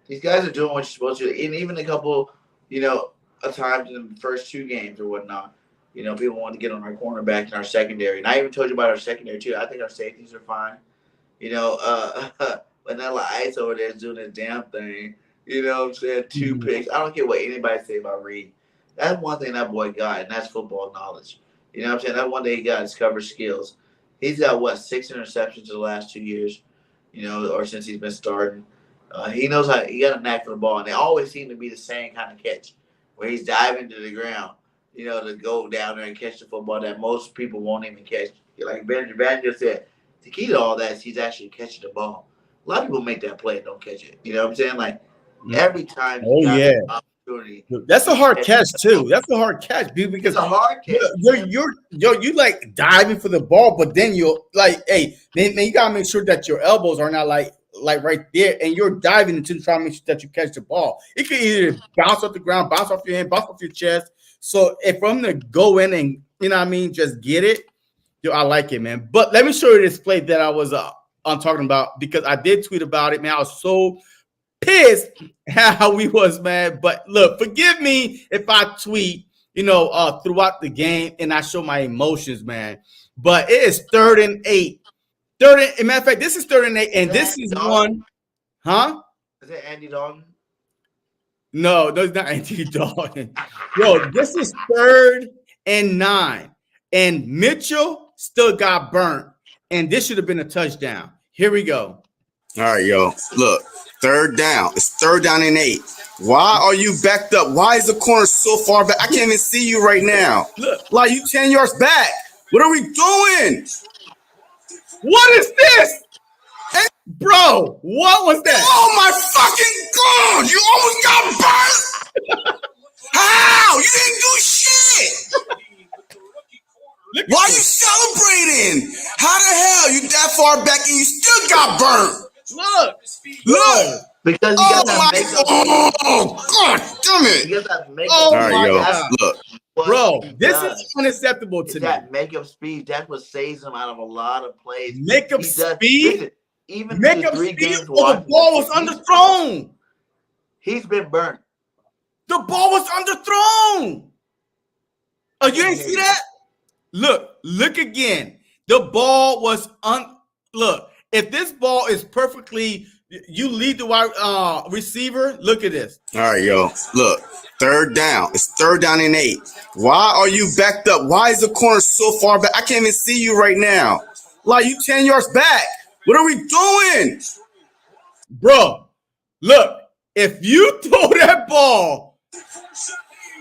these guys are doing what you're supposed to do. And even a couple, you know, of times in the first 2 games or whatnot, you know, people want to get on our cornerback and our secondary. And I even told you about our secondary, too. I think our safeties are fine. You know, Vanilla Ice over there is doing his damn thing. You know what I'm saying? 2 picks. I don't care what anybody say about Reed. That's one thing that boy got, and that's football knowledge. You know what I'm saying? That one day he got his coverage skills. He's got, 6 interceptions in the last 2 years, you know, or since he's been starting. He knows how – he got a knack for the ball, and they always seem to be the same kind of catch where he's diving to the ground, you know, to go down there and catch the football that most people won't even catch. Like Ben just said, the key to all that is he's actually catching the ball. A lot of people make that play and don't catch it. You know what I'm saying? Like, every time he got an opportunity. That's a hard catch, too. That's a hard catch, dude, because it's a hard catch. You like diving for the ball, but then you're like, hey, man, you got to make sure that your elbows are not like right there, and you're diving into trying to make sure that you catch the ball. It could either bounce off the ground, bounce off your hand, bounce off your chest. So if I'm going to go in and, you know what I mean, just get it, yo, I like it, man. But let me show you this play that I was I'm talking about, because I did tweet about it, man. I was so pissed how we was, man. But look, forgive me if I tweet, you know, throughout the game and I show my emotions, man. But it is 3rd and 8. As a matter of fact, this is 3rd and 8, and this is one, huh? Is it Andy Dalton? No, it's not Andy Dalton. Yo, this is 3rd and 9, and Mitchell still got burnt, and this should have been a touchdown. Here we go. All right, yo, look, 3rd down. It's 3rd down and 8. Why are you backed up? Why is the corner so far back? I can't even see you right now. Look, like you 10 yards back. What are we doing? What is this? Hey, bro, what was that? Oh my fucking God! You almost got burnt! How? You didn't do shit! Why are you celebrating? How the hell you that far back and you still got burnt? Look! Because you got that makeup. Oh, God damn it! You got that makeup. Oh, all right, yo, look. Bro, this is unacceptable to me. That makeup speed, that's what saves him out of a lot of plays. Makeup speed? Listen, even Makeup through 3 speed, games, or the ball was underthrown. He's been burnt. The ball was underthrown. Oh, you ain't see that? Look again. The ball was look. If this ball is perfectly, you lead the wide receiver. Look at this. All right, yo, look. 3rd down. It's 3rd down and 8. Why are you backed up? Why is the corner so far back? I can't even see you right now. Like you 10 yards back. What are we doing? Bro, look. If you throw that ball,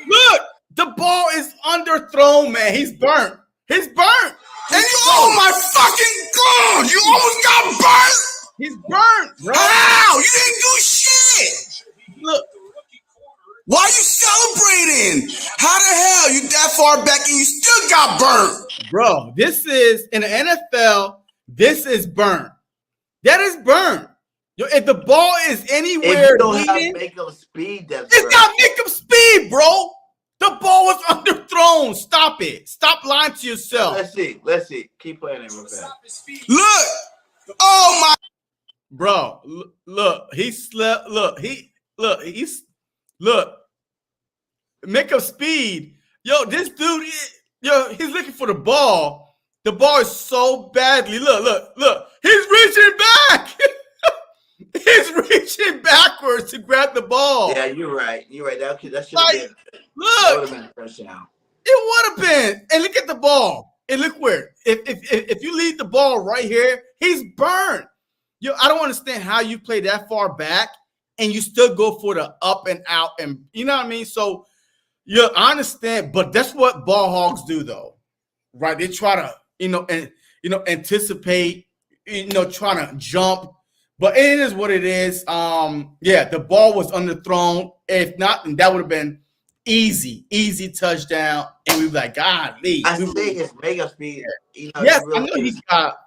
look, the ball is underthrown, man. He's burnt. He's burnt. And you, oh my fucking God! You almost got burnt. He's burnt, bro. How? You didn't do shit. Look. Why are you celebrating? How the hell you that far back and you still got burnt? Bro, this is, in the NFL, this is burnt. That is burnt. Yo, if the ball is anywhere, if you don't have makeup speed, it's got makeup speed, bro. The ball was underthrown. Stop it. Stop lying to yourself. Let's see. Keep playing it real fast. Look. Oh my. Bro, look. He slept. He's makeup speed. Yo, this dude, he's looking for the ball. The ball is so badly. Look. He's reaching back. He's reaching backwards to grab the ball. Yeah, you're right. That should have been. Look, would have been a touchdown. It would have been. And look at the ball. And look where. If you leave the ball right here, he's burned. Yo, I don't understand how you play that far back and you still go for the up and out, and you know what I mean. So, yeah, I understand, but that's what ball hogs do, though, right? They try to, anticipate, trying to jump. But it is what it is. Yeah, the ball was underthrown. If not, then that would have been easy touchdown. And we were like, golly. I think his makeup speed, Yes, I know he's got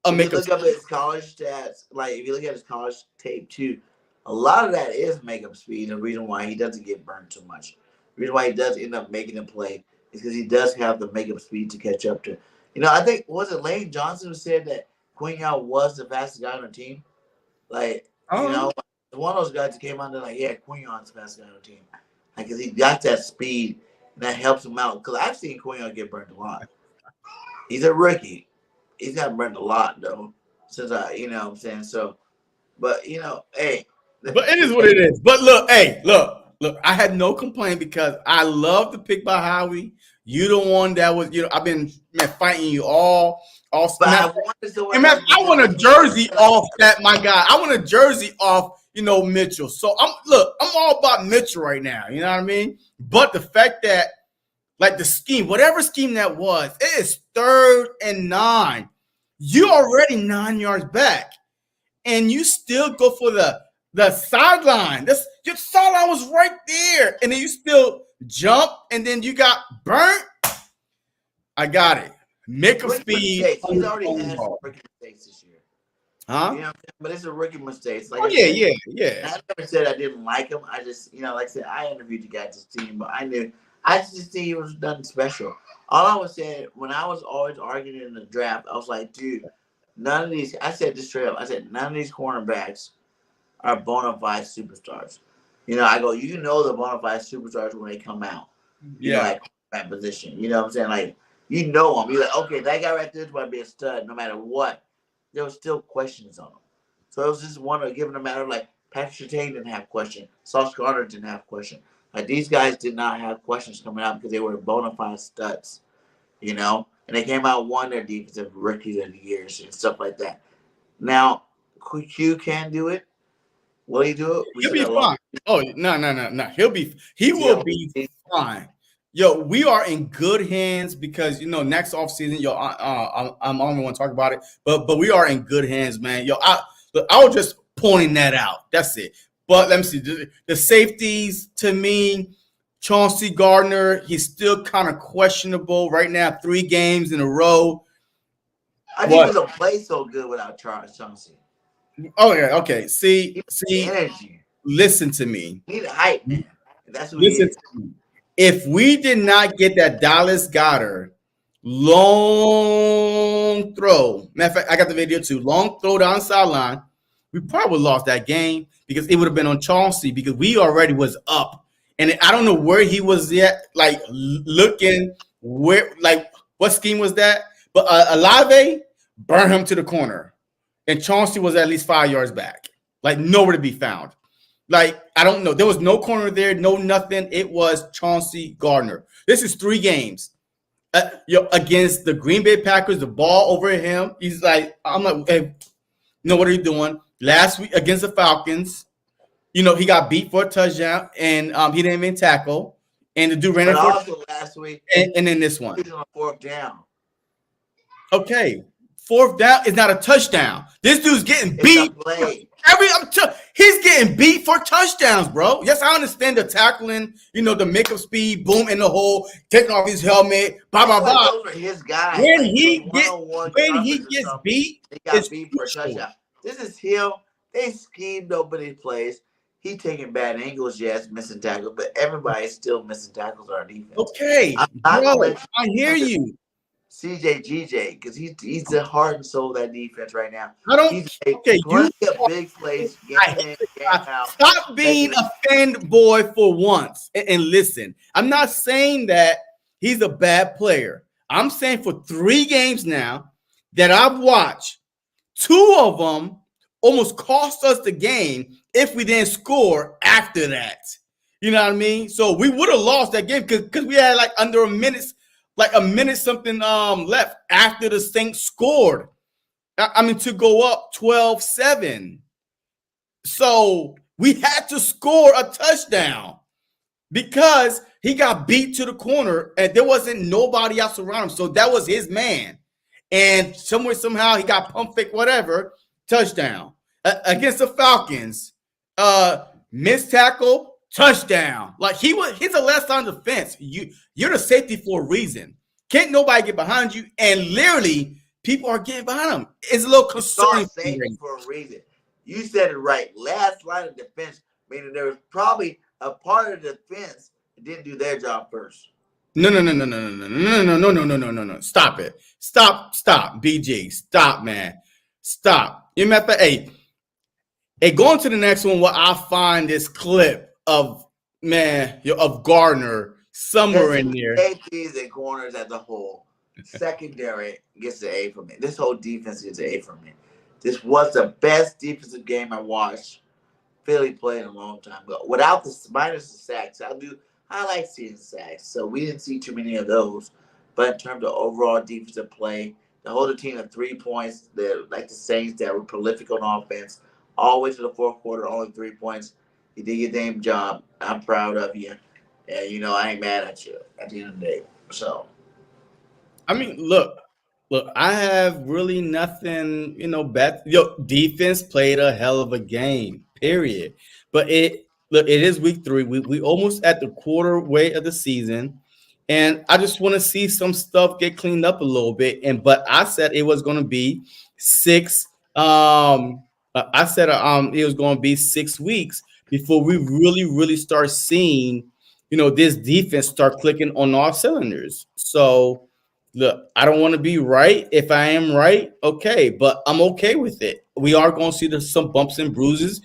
a if you makeup look speed. up his college stats, like if you look at his college tape too, a lot of that is makeup speed. And the reason why he doesn't get burned too much, the reason why he does end up making a play is because he does have the makeup speed to catch up to. I think, was it Lane Johnson who said that Quinion was the fastest guy on the team? Like, one of those guys that came out there like, yeah, Quinion's the fastest guy on the team. Like, because he got that speed and that helps him out. Because I've seen Quinion get burned a lot. He's a rookie. He's got burned a lot, though, since what I'm saying? So, but, hey. But it is what it is. But look, I had no complaint because I love the pick by Howie. You the one that was, I've been fighting you all snap. I want a jersey off that, my guy. I want a jersey off, Mitchell. So I'm all about Mitchell right now. You know what I mean? But the fact that, like, the scheme, whatever scheme that was, it is 3rd and 9. You already 9 yards back, and you still go for the sideline. Your sideline was right there, and then you still jump, and then you got burnt. I got it. Make a speed. He's already had some rookie mistakes this year. Huh? But it's a rookie mistake. Like yeah. I never said I didn't like him. I just, like I said, I interviewed the guy to see him, but I just think he was nothing special. All I was saying, when I was always arguing in the draft, I was like, dude, none of these, I said this straight up, none of these cornerbacks are bona fide superstars. I go, the bona fide superstars when they come out. Like that position. You know what I'm saying? Like, them. You're like, okay, that guy right there is going to be a stud no matter what. There was still questions on him. So it was just given a matter like Patrick Surtain didn't have questions. Sauce Gardner didn't have questions. Like, these guys did not have questions coming out because they were bona fide studs, and they came out won their defensive rookies of the years and stuff like that. Now, Q can do it. Will he do it? He'll be fine. Oh, no. He will be fine. Yo, we are in good hands because, next offseason, I'm only want to talk about it, but we are in good hands, man. Yo, I was just pointing that out. That's it. But let me see. The safeties, to me, Chauncey Gardner, he's still kind of questionable right now, 3 games in a row. I think he don't play so good without Chauncey. Oh, yeah, okay. See, energy. Listen to me. He need a hype, man. That's what listen to me. If we did not get that Dallas Goedert long throw, matter of fact, I got the video too, long throw down the sideline, we probably would have lost that game because it would have been on Chauncey because we already was up. And I don't know where he was yet, like looking where, like what scheme was that? But Alave burned him to the corner. And Chauncey was at least 5 yards back. Like nowhere to be found. Like, I don't know. There was no corner there, no nothing. It was Chauncey Gardner. This is 3 games. Against the Green Bay Packers, the ball over him. He's like, I'm like, hey, what are you doing? Last week against the Falcons, he got beat for a touchdown and he didn't even tackle. And the dude ran it also last week. And then this one. He's on 4th down. Okay. 4th down is not a touchdown. This dude's getting beat. He's getting beat for touchdowns, bro. Yes, I understand the tackling, the makeup speed, boom in the hole, taking off his helmet, blah. Those are his guys. When he gets beat, he got beat for a touchdown. This is him. They schemed opening plays. He taking bad angles, yes, missing tackles, but everybody's still missing tackles on our defense. Okay, bro, I hear you. CJ GJ, because he's the heart and soul of that defense right now. I don't. You get big plays, game out. Stop being a fanboy for once and listen. I'm not saying that he's a bad player. I'm saying for 3 games now that I've watched, 2 of them almost cost us the game if we didn't score after that. You know what I mean? So we would have lost that game because we had like under a minute something left after the Saints scored. To go up 12-7. So we had to score a touchdown because he got beat to the corner and there wasn't nobody else around him. So that was his man. And somehow he got pump fake, whatever, touchdown. against the Falcons, missed tackle, touchdown. Like he's a last line defense. You're the safety for a reason. Can't nobody get behind you, and literally people are getting behind him. It's a little concerning. Safety for a reason. You said it right. Last line of defense, meaning there was probably a part of the defense that didn't do their job first. No. Stop it. Stop, BG. Stop, man. Stop. You remember, hey, going to the next one where I find this clip of Gardner somewhere in there. Safeties and corners as a whole. Secondary gets the A from me. This whole defense gets an A from me. This was the best defensive game I watched Philly play in a long time ago. Without minus the sacks. I like seeing sacks. So we didn't see too many of those. But in terms of overall defensive play, to hold the team at 3 points, they're like the Saints that were prolific on offense. All the way to the fourth quarter, only 3 points. You did your damn job. I'm proud of you. And, I ain't mad at you at the end of the day. So. I mean, look, I have really nothing, bad. Defense played a hell of a game, period. But it is week 3. We almost at the quarter way of the season. And I just want to see some stuff get cleaned up a little bit. But I said it was going to be 6. I said it was going to be 6 weeks before we really start seeing, this defense start clicking on all cylinders. So, look, I don't want to be right. If I am right, okay, but I'm okay with it. We are going to see some bumps and bruises.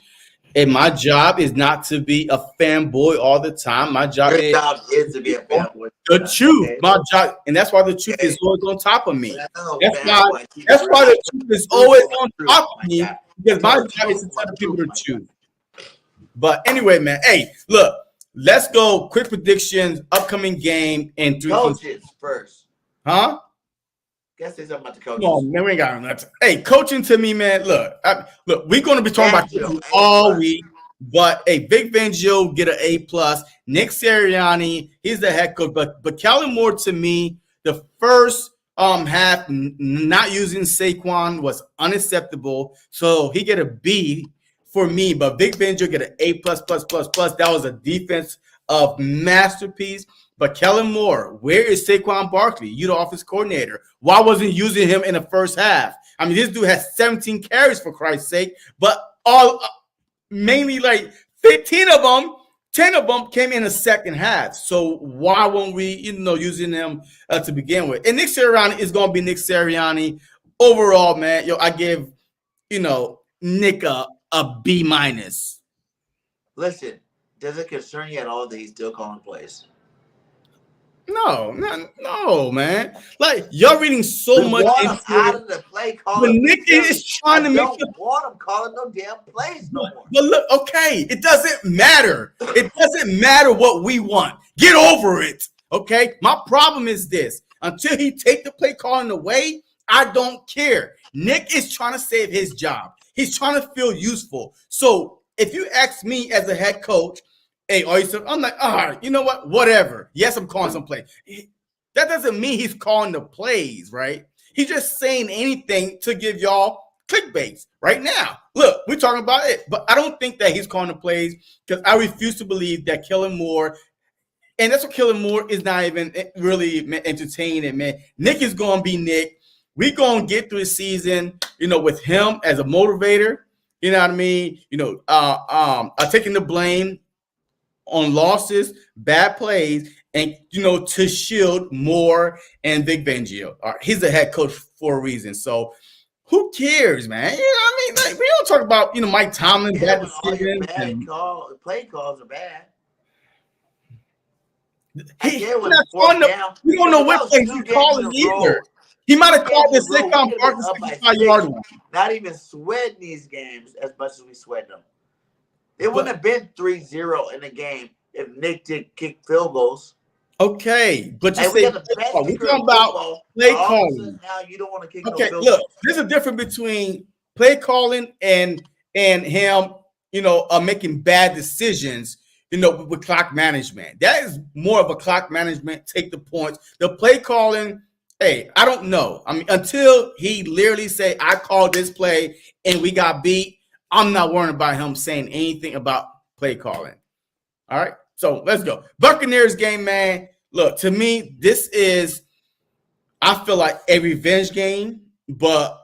And my job is not to be a fanboy all the time. My job is to be a fanboy. The truth, okay. My job, and that's why the truth is always on top of me. That's why the truth is always on top of me, because my job is to tell people the truth. But anyway, man, hey, look, let's go. Quick predictions, upcoming game, and 3 coaches first. Huh? Guess say something about the coaches. No, man, we ain't got nothing. Hey, coaching to me, man. Look, we're gonna be talking about coaching all week. But hey, Vic Fangio get an A+. Nick Sirianni, he's the head coach. But Kellen Moore, to me, the first half not using Saquon was unacceptable. So he get a B for me. But Vic Fangio get an A++++. That was a defense of masterpiece. But Kellen Moore, where is Saquon Barkley? You the offense coordinator. Why wasn't using him in the first half? I mean, this dude has 17 carries for Christ's sake, but mainly like 15 of them, 10 of them came in the second half. So why won't we, using them to begin with? And Nick Sirianni is going to be Nick Sirianni. Overall, man, I give, Nick a B-. Listen, does it concern you at all that he's still calling plays? No, man. Like, y'all reading so much into out of the play calling. Nick is trying to make you want him calling no damn plays no more. But look, okay, it doesn't matter. It doesn't matter what we want. Get over it. Okay. My problem is this: until he take the play calling away, I don't care. Nick is trying to save his job. He's trying to feel useful. So if you ask me as a head coach, hey, I'm like, all right, you know what? Whatever. Yes, I'm calling some plays. That doesn't mean he's calling the plays, right? He's just saying anything to give y'all clickbaits right now. Look, we're talking about it, but I don't think that he's calling the plays, because I refuse to believe that Kellen Moore, and that's what Kellen Moore is not even really entertaining, man. Nick is going to be Nick. We're going to get through the season, with him as a motivator. You know what I mean? Taking the blame on losses, bad plays, and to shield Moore and Vic Fangio. All right, he's a head coach for a reason. So who cares, man? You know what I mean? Like, we don't talk about Mike Tomlin bad decisions. Play calls are bad. We don't know what plays he's calling either. He might have called this Saquon Barkley 65-yard one. Not even sweating these games as much as we sweat them. It wouldn't have been 3-0 in the game if Nick did kick field goals. Okay, but you say we're talking about play calling. Now you don't want to kick. Okay, look, there's a difference between play calling and him, making bad decisions, with clock management. That is more of a clock management. Take the points. The play calling. Hey, I don't know. I mean, until he literally say, I called this play and we got beat, I'm not worrying about him saying anything about play calling. All right, so let's go. Buccaneers game, man. Look, to me, this is, I feel like a revenge game, but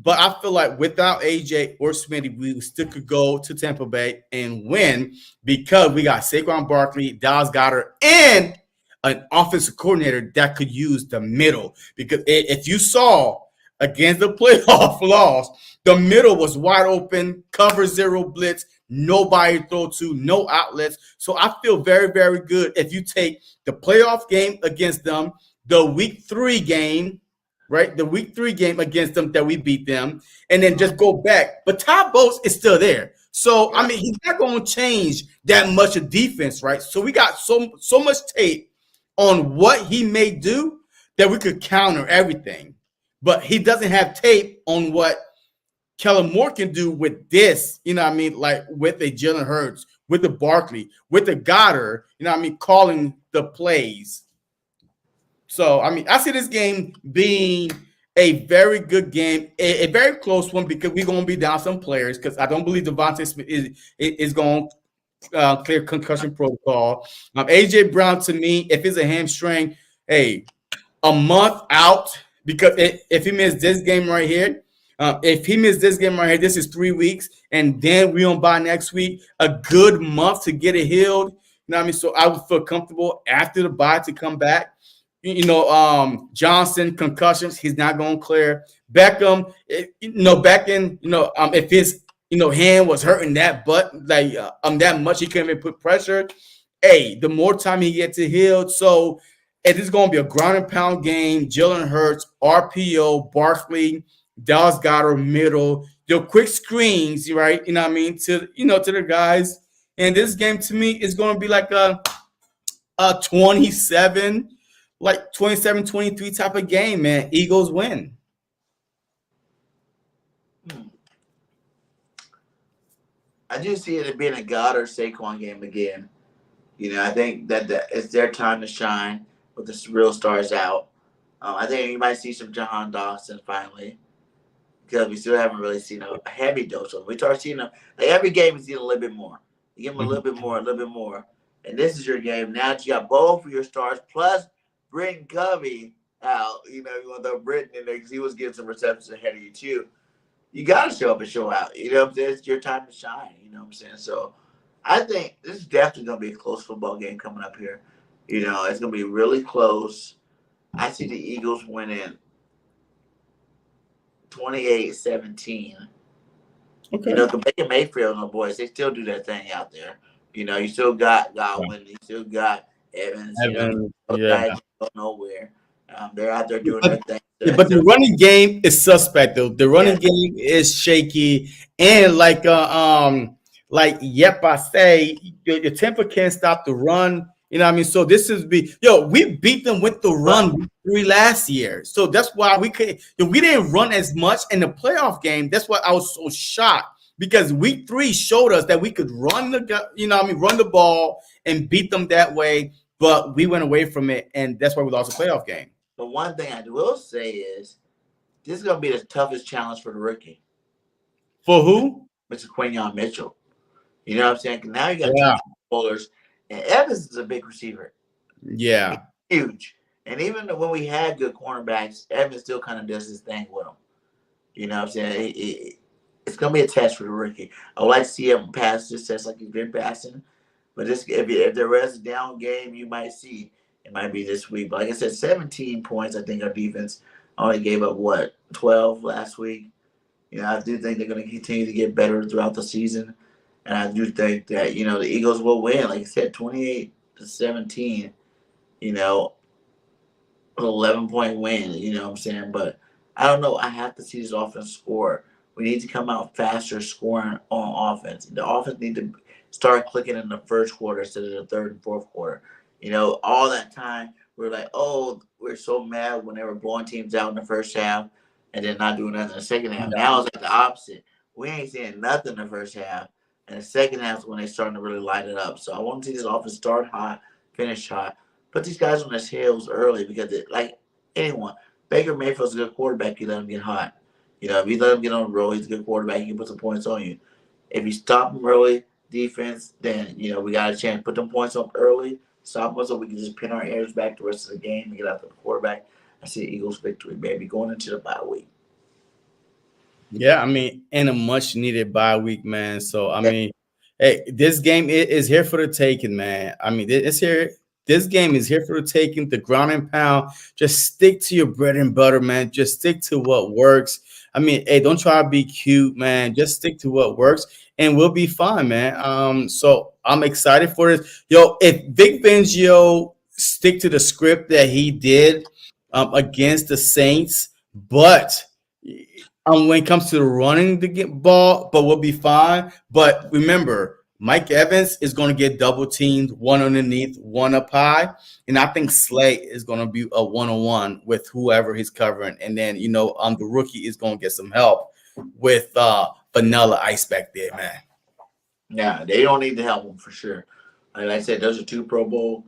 I feel like without AJ or Smitty, we still could go to Tampa Bay and win because we got Saquon Barkley, Dallas Goedert, and an offensive coordinator that could use the middle. Because if you saw against the playoff loss, the middle was wide open, cover zero blitz, nobody to throw to, no outlets. So I feel very, very good if you take the playoff game against them, the week 3 game, right? The week 3 game against them that we beat them, and then just go back. But Todd Bowles is still there. So, I mean, he's not going to change that much of defense, right? So we got so much tape on what he may do that we could counter everything. But he doesn't have tape on what Kellen Moore can do with this, you know what I mean? Like with a Jalen Hurts, with the Barkley, with the Goddard, you know what I mean? Calling the plays. So, I mean, I see this game being a very good game, a very close one because we're going to be down some players because I don't believe Devontae Smith is going to clear concussion protocol. A.J. Brown, to me, if it's a hamstring, hey, a month out because if he missed this game right here, this is 3 weeks, and then we on bye next week, a good month to get it healed. You know what I mean? So I would feel comfortable after the bye to come back. You know, Johnson, concussions, he's not going to clear. Beckham, if his, hand was hurting that butt, like that much, he couldn't even put pressure. Hey, the more time he gets it healed. So it is going to be a ground and pound game. Jalen Hurts, RPO, Barkley, Dallas Goedert, middle, your quick screens, right? You know what I mean? To the guys. And this game to me is going to be like a 27, like 27-23 type of game, man. Eagles win. I do see it being a Goddard Saquon game again. I think that it's their time to shine with the real stars out. I think you might see some Jahan Dawson finally because we still haven't really seen a heavy dose of him. We start seeing him. Like every game, we see a little bit more. You give him a little bit more, And this is your game. Now that you got both of your stars plus Britton Covey out, you want to throw Britton in there because he was getting some receptions ahead of you too. You got to show up and show out. You know what I'm saying? It's your time to shine. You know what I'm saying? So I think this is definitely going to be a close football game coming up here. It's going to be really close. I see the Eagles winning 28-17. Okay. Baker Mayfield and the boys, they still do that thing out there. You still got Godwin. You still got Evans. Guys don't know nowhere. They're out there doing their thing. But the running game is suspect, though. The running game is shaky. And like I say, your Tampa can't stop the run. You know what I mean? So this is we beat them with the run week 3 last year. So that's why we didn't run as much in the playoff game. That's why I was so shocked because week 3 showed us that we could run the ball and beat them that way. But we went away from it, and that's why we lost the playoff game. But one thing I will say is this is going to be the toughest challenge for the rookie. For who? Mr. Quinyon Mitchell. You know what I'm saying? Now you got 2 bowlers. And Evans is a big receiver. Yeah. He's huge. And even when we had good cornerbacks, Evans still kind of does his thing with them. You know what I'm saying? It's going to be a test for the rookie. I would like to see him pass this test like he's been passing. But if there is a down game, you might see it might be this week. But like I said, 17 points. I think our defense only gave up, 12 last week. I do think they're going to continue to get better throughout the season. And I do think that, the Eagles will win. Like I said, 28-17, an 11-point win, you know what I'm saying? But I don't know. I have to see this offense score. We need to come out faster scoring on offense. The offense need to start clicking in the first quarter instead of the third and fourth quarter. All that time, we're like, oh, we're so mad when they were blowing teams out in the first half and then not doing nothing in the second half. Now it's like the opposite. We ain't seeing nothing in the first half. And the second half is when they're starting to really light it up. So I want to see this offense start hot, finish hot. Put these guys on their heels early because, like anyone, Baker Mayfield's a good quarterback. You let him get hot. If you let him get on the road, he's a good quarterback. He can put some points on you. If you stop him early, defense, then we got a chance. Put them points up early, stop us so we can just pin our ears back the rest of the game and get out the quarterback. I see Eagles victory, baby, going into the bye week. Yeah, I mean, and a much needed bye week, man. So I mean, hey, this game is here for the taking, man. I mean, it's here. This game is here for the taking. The ground and pound. Just stick to your bread and butter, man. Just stick to what works. I mean, hey, don't try to be cute, man. Just stick to what works, and we'll be fine, man. So I'm excited for this. Yo, if Vic Fangio stick to the script that he did against the Saints, but when it comes to running the ball, but we'll be fine. But remember, Mike Evans is going to get double teamed, one underneath, one up high. And I think Slay is going to be a one-on-one with whoever he's covering. And then, the rookie is going to get some help with Vanilla Ice back there, man. Yeah, they don't need to help him for sure. Like I said, those are 2 Pro Bowl,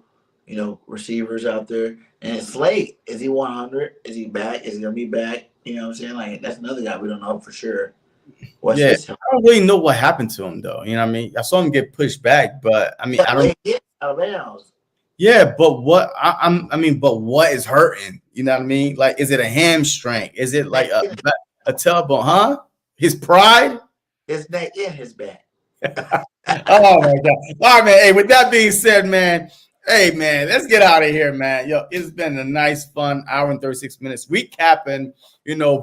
receivers out there. And Slay, is he 100? Is he back? Is he going to be back? You know what I'm saying? Like, that's another guy we don't know for sure. I don't really know what happened to him, though. You know what I mean? I saw him get pushed back, but I mean, I don't. Out of bounds. Yeah, but what but what is hurting? You know what I mean? Like, is it a hamstring? Is it like a tailbone? Huh? His pride? His neck and his back. Oh my God! All right, man. Hey, with that being said, man. Hey, man, let's get out of here, man. Yo, it's been a nice, fun hour and 36 minutes recapping,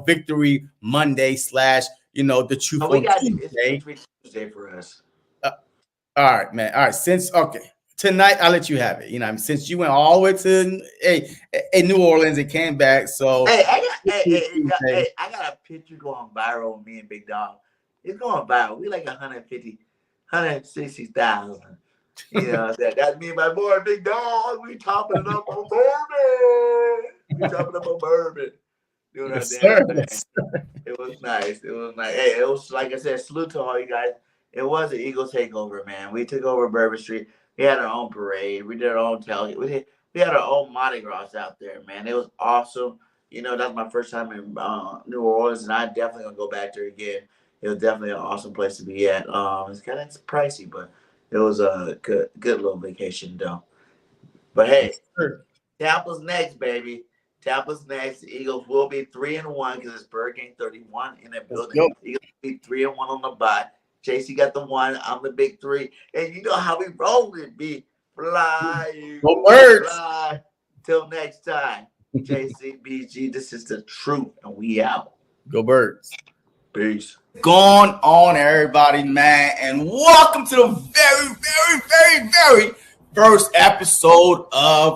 Victory Monday / the Truth on Tuesday. It's Tuesday for us. All right, man. All right, tonight, I'll let you have it. Since you went all the way to New Orleans and came back, so hey, I got a picture going viral with me and Big Dog. It's going viral. We like 160,000. That's me and my boy Big Dog. We topping it up on bourbon. Doing our damn thing. It was nice. Hey, it was, like I said, salute to all you guys. It was an Eagle takeover, man. We took over Bourbon Street. We had our own parade. We did our own tailgate. We had our own Mardi Gras out there, man. It was awesome. That's my first time in New Orleans, and I definitely gonna go back there again. It was definitely an awesome place to be at. It's kind of pricey, but it was a good little vacation, though. But hey, Tampa's next, baby. Tampa's next. The Eagles will be 3-1 because it's BIRDGANG 31 in the building. Eagles will be 3-1 on the bye. JC got the 1. I'm the big 3. And you know how we roll it, be fly. Go Birds. Fly. Till next time. JCBG, this is the truth, and we out. Go Birds. Peace. Going on, everybody, man, and welcome to the very, very, very, very first episode of